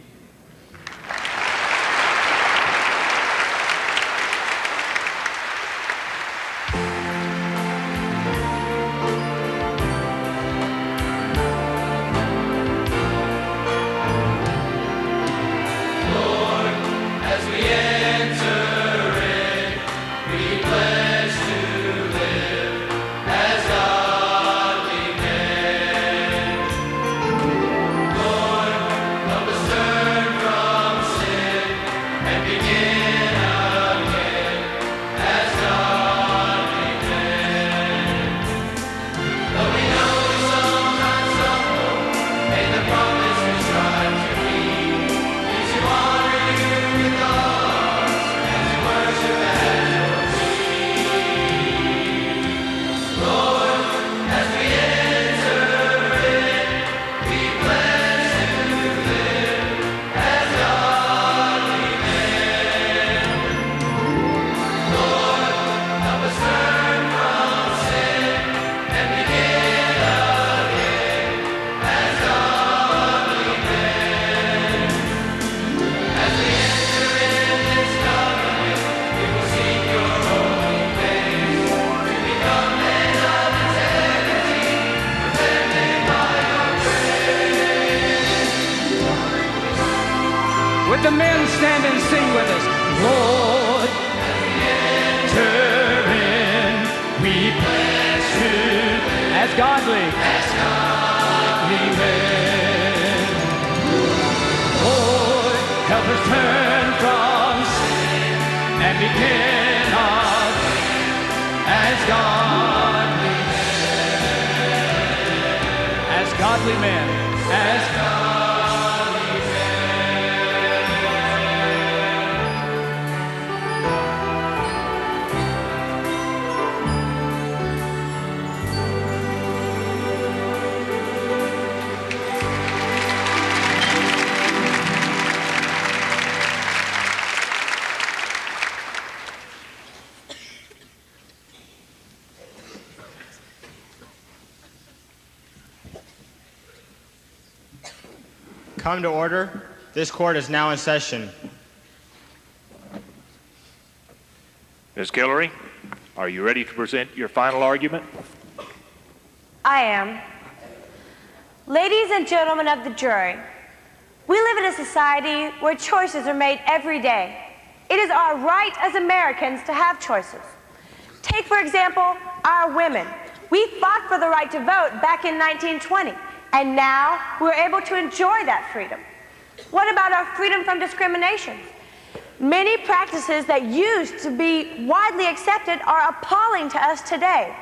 [SPEAKER 18] Would the men stand and sing with us? Lord, enter in, we bless you as godly men. Lord, help us turn from sin and begin our as godly men. As godly men. As godly men.
[SPEAKER 2] Come to order. This court is now in session.
[SPEAKER 3] Ms. Guillory, are you ready to present your final argument?
[SPEAKER 4] I am. Ladies and gentlemen of the jury, we live in a society where choices are made every day. It is our right as Americans to have choices. Take, for example, our women. We fought for the right to vote back in 1920. And now we're able to enjoy that freedom. What about our freedom from discrimination? Many practices that used to be widely accepted are appalling to us today.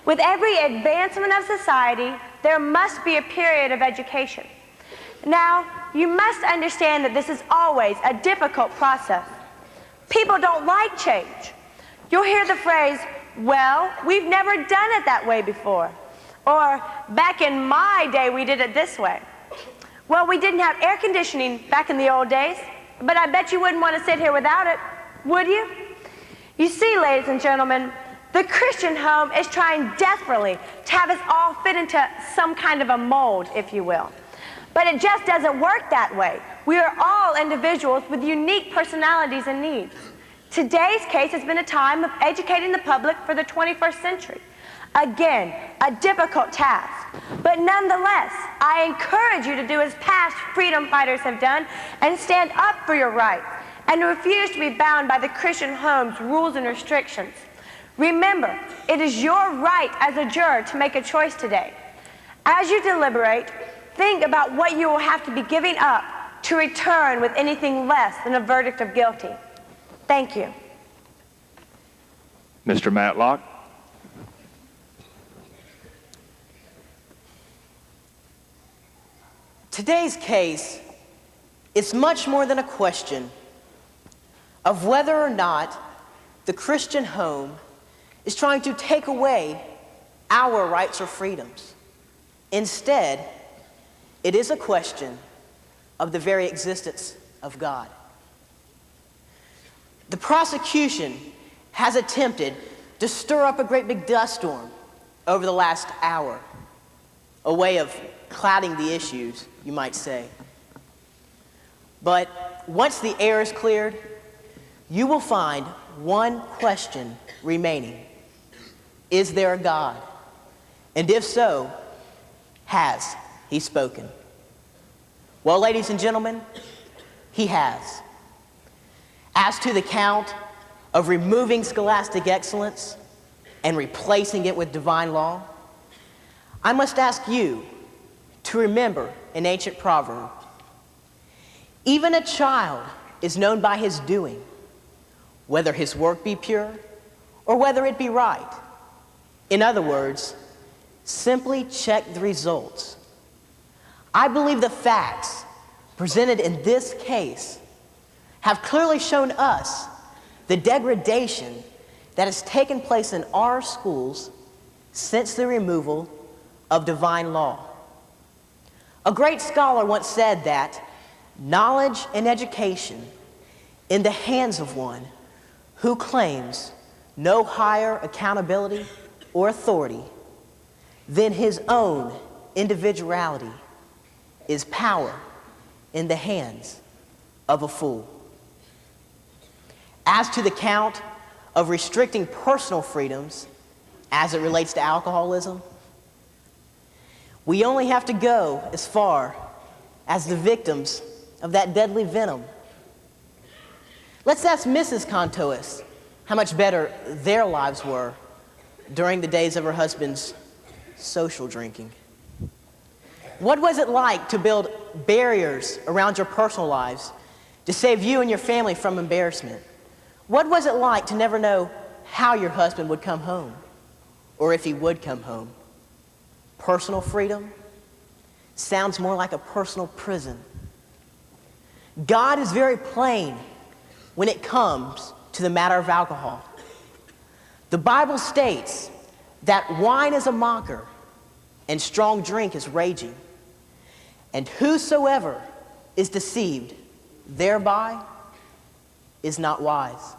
[SPEAKER 4] With every advancement of society, there must be a period of education. Now, you must understand that this is always a difficult process. People don't like change. You'll hear the phrase, well, we've never done it that way before. Or, back in my day, we did it this way. Well, we didn't have air conditioning back in the old days, but I bet you wouldn't want to sit here without it, would you? You see, ladies and gentlemen, the Christian home is trying desperately to have us all fit into some kind of a mold, if you will. But it just doesn't work that way. We are all individuals with unique personalities and needs. Today's case has been a time of educating the public for the 21st century. Again, a difficult task. But nonetheless, I encourage you to do as past freedom fighters have done and stand up for your rights and refuse to be bound by the Christian home's rules and restrictions. Remember, it is your right as a juror to make a choice today. As you deliberate, think about what you will have to be giving up to return with anything less than a verdict of guilty. Thank you.
[SPEAKER 3] Mr. Matlock.
[SPEAKER 5] Today's case is much more than a question of whether or not the Christian home is trying to take away our rights or freedoms. Instead, it is a question of the very existence of God. The prosecution has attempted to stir up a great big dust storm over the last hour, a way of clouding the issues, you might say. But once the air is cleared, you will find one question remaining. Is there a God? And if so, has he spoken? Well, ladies and gentlemen, he has. As to the count of removing scholastic excellence and replacing it with divine law, I must ask you to remember an ancient proverb. Even a child is known by his doing, whether his work be pure or whether it be right. In other words, simply check the results. I believe the facts presented in this case have clearly shown us the degradation that has taken place in our schools since the removal of divine law. A great scholar once said that knowledge and education in the hands of one who claims no higher accountability or authority than his own individuality is power in the hands of a fool. As to the count of restricting personal freedoms as it relates to alcoholism, we only have to go as far as the victims of that deadly venom. Let's ask Mrs. Contois how much better their lives were during the days of her husband's social drinking. What was it like to build barriers around your personal lives to save you and your family from embarrassment? What was it like to never know how your husband would come home, or if he would come home? Personal freedom sounds more like a personal prison. God is very plain when it comes to the matter of alcohol. The Bible states that wine is a mocker and strong drink is raging, and whosoever is deceived thereby is not wise.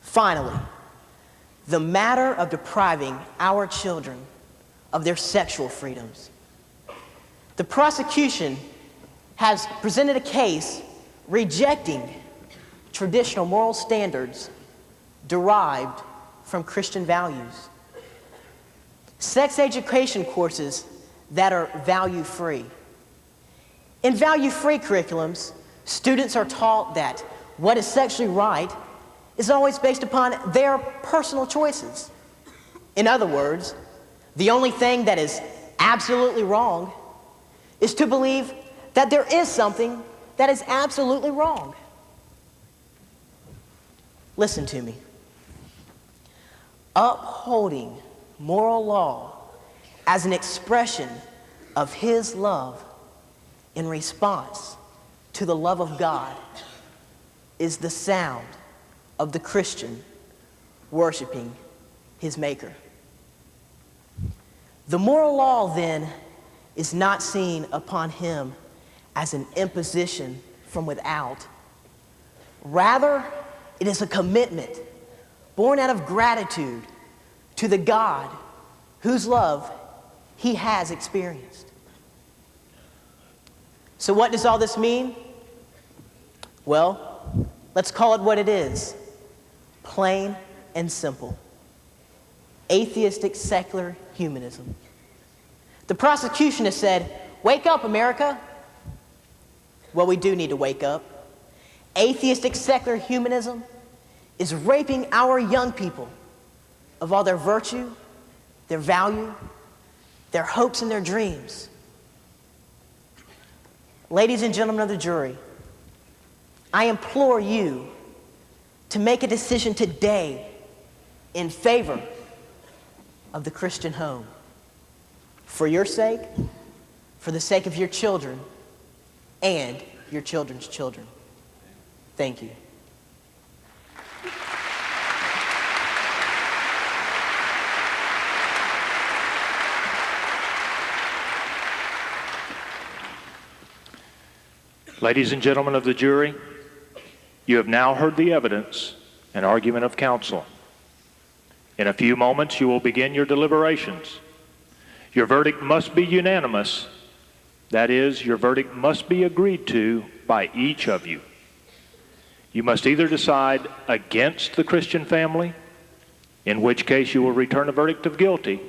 [SPEAKER 5] Finally, the matter of depriving our children of their sexual freedoms. The prosecution has presented a case rejecting traditional moral standards derived from Christian values. Sex education courses that are value-free. In value-free curriculums, students are taught that what is sexually right is always based upon their personal choices. In other words, the only thing that is absolutely wrong is to believe that there is something that is absolutely wrong. Listen to me. Upholding moral law as an expression of His love in response to the love of God is the sound of the Christian worshiping his Maker. The moral law, then, is not seen upon him as an imposition from without. Rather, it is a commitment born out of gratitude to the God whose love he has experienced. So what does all this mean? Well, let's call it what it is. Plain and simple. Atheistic secular humanism. The prosecution has said, "Wake up, America." Well, we do need to wake up. Atheistic secular humanism is raping our young people of all their virtue, their value, their hopes, and their dreams. Ladies and gentlemen of the jury, I implore you to make a decision today in favor of the Christian home. For your sake, for the sake of your children, and your children's children. Thank you.
[SPEAKER 3] Ladies and gentlemen of the jury, you have now heard the evidence and argument of counsel. In a few moments, you will begin your deliberations. Your verdict must be unanimous. That is, your verdict must be agreed to by each of you. You must either decide against the Christian family, in which case you will return a verdict of guilty,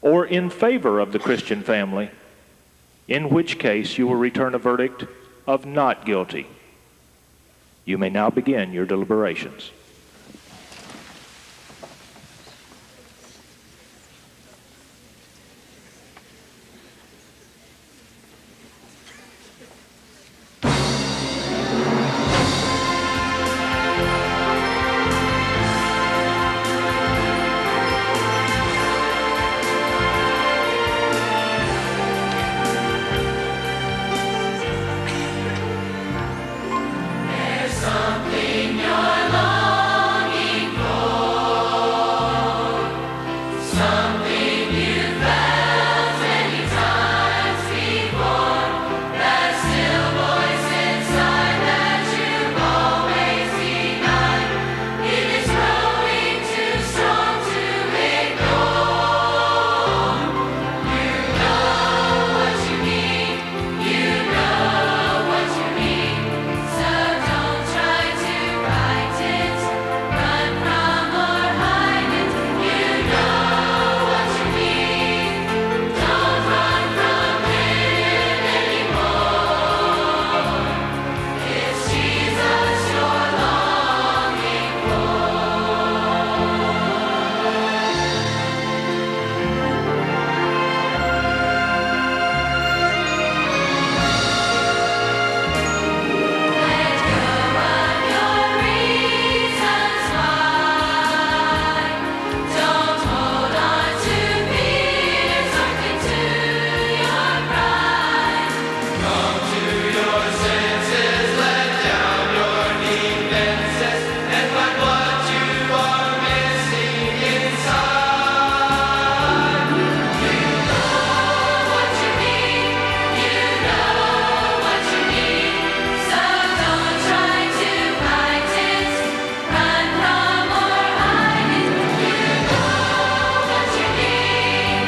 [SPEAKER 3] or in favor of the Christian family, in which case you will return a verdict of not guilty. You may now begin your deliberations.
[SPEAKER 7] Something you're longing for, something you felt many times before, that still voice inside that you've always denied. It is growing too strong to ignore. You know what you need, you know what you need, so don't try to fight it, run from or hide it. You know what you need, don't run from it anymore. It's Jesus you're longing reasons why. Don't hold on to fears or cling to your pride. Come to your senses, let down your defenses, and find what you are missing inside. You know what you need, you know what you need, so don't try to fight it, run from or hide it. You know what you need,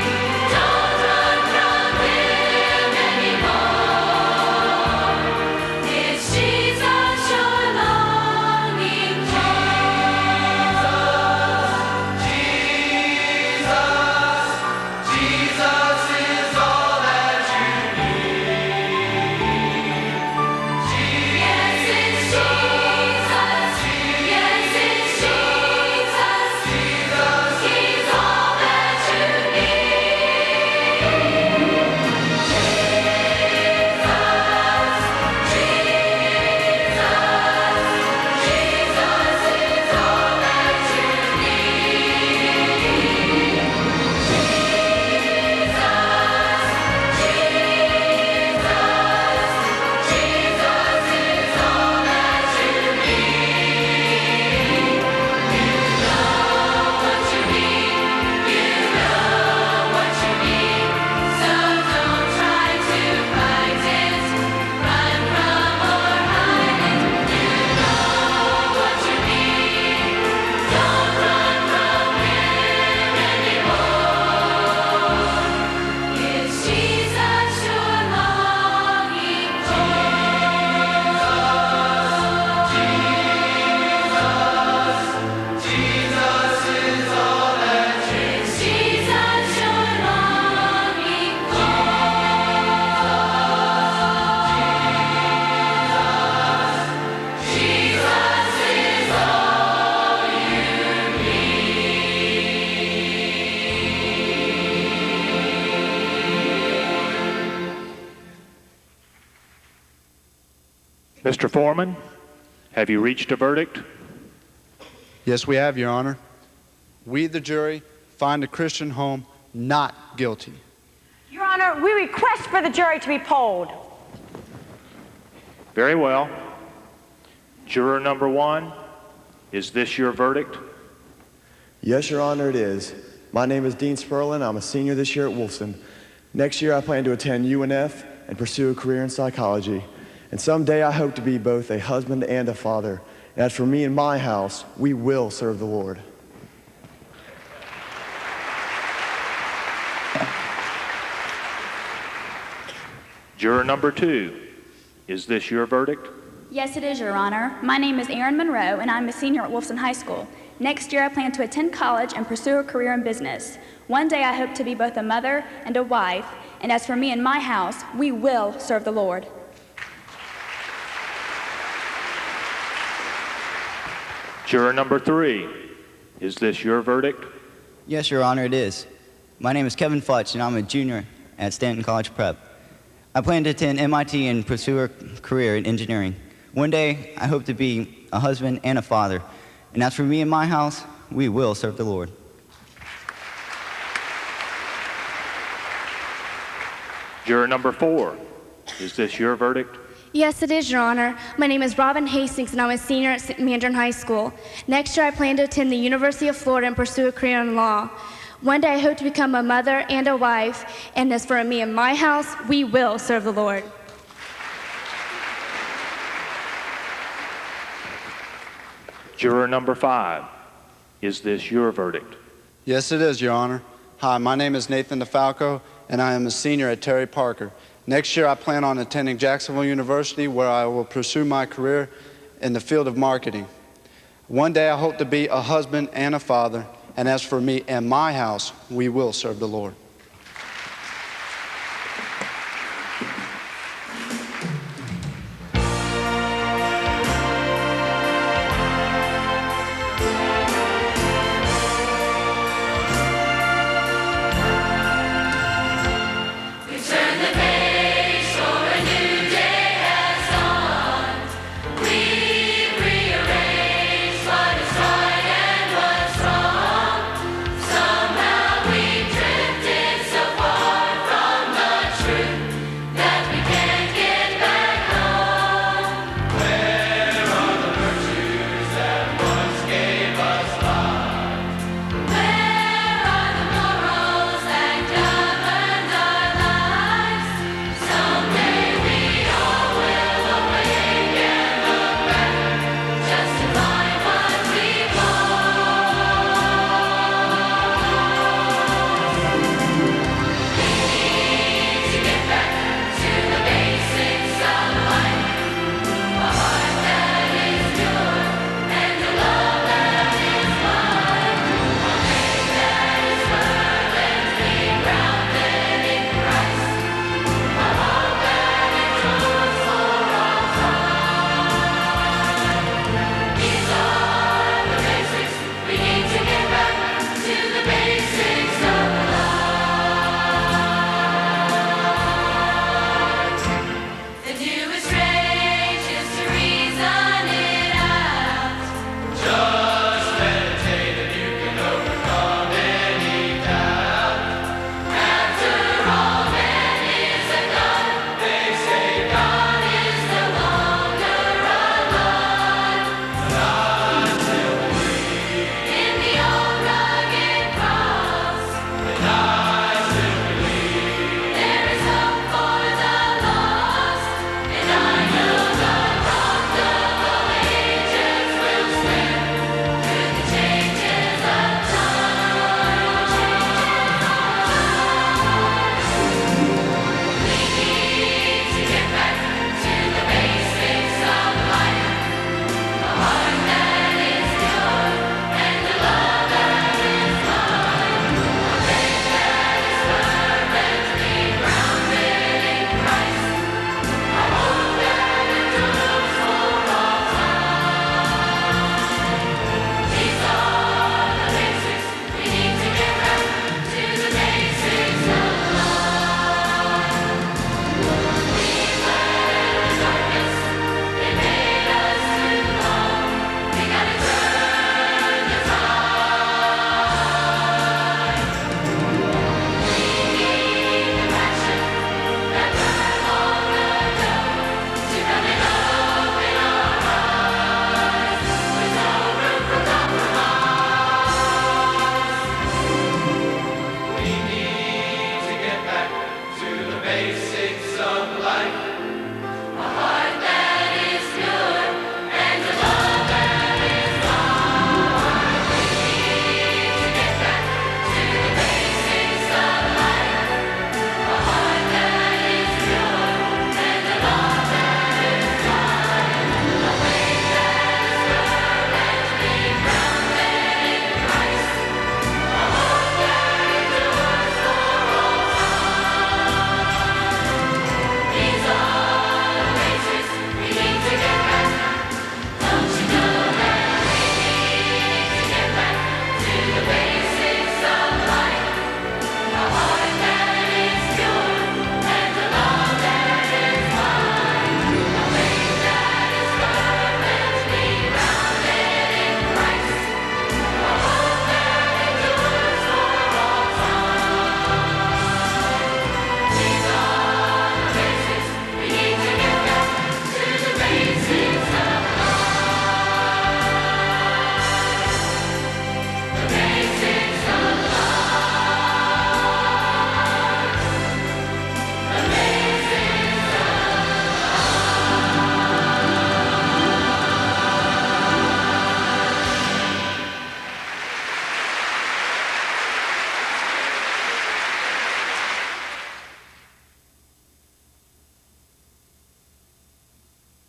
[SPEAKER 7] don't run from him anymore. It's Jesus you're longing for. Jesus is all that you need. Yes, it's Jesus. Yes, it's Jesus. He's all that you
[SPEAKER 3] Mr. Foreman, have you reached a verdict?
[SPEAKER 19] Yes, we have, Your Honor. We, the jury, find the Christian home not guilty.
[SPEAKER 4] Your Honor, we request for the jury to be polled.
[SPEAKER 3] Very well. Juror number 1, is this your verdict?
[SPEAKER 20] Yes, Your Honor, it is. My name is Dean Sperlin. I'm a senior this year at Wolfson. Next year, I plan to attend UNF and pursue a career in psychology. And someday I hope to be both a husband and a father. And as for me and my house, we will serve the Lord.
[SPEAKER 3] Juror number 2, is this your verdict?
[SPEAKER 21] Yes, it is, Your Honor. My name is Erin Monroe, and I'm a senior at Wolfson High School. Next year, I plan to attend college and pursue a career in business. One day, I hope to be both a mother and a wife, and as for me and my house, we will serve the Lord.
[SPEAKER 3] Juror number 3, is this your verdict?
[SPEAKER 22] Yes, Your Honor, it is. My name is Kevin Futch, and I'm a junior at Stanton College Prep. I plan to attend MIT and pursue a career in engineering. One day, I hope to be a husband and a father. And as for me and my house, we will serve the Lord.
[SPEAKER 3] Juror number 4, is this your verdict?
[SPEAKER 23] Yes, it is, Your Honor. My name is Robin Hastings, and I'm a senior at Mandarin High School. Next year, I plan to attend the University of Florida and pursue a career in law. One day, I hope to become a mother and a wife, and as for me and my house, we will serve the Lord.
[SPEAKER 3] Juror number 5, is this your verdict?
[SPEAKER 19] Yes, it is, Your Honor. Hi, my name is Nathan DeFalco, and I am a senior at Terry Parker. Next year, I plan on attending Jacksonville University, where I will pursue my career in the field of marketing. One day, I hope to be a husband and a father, and as for me and my house, we will serve the Lord.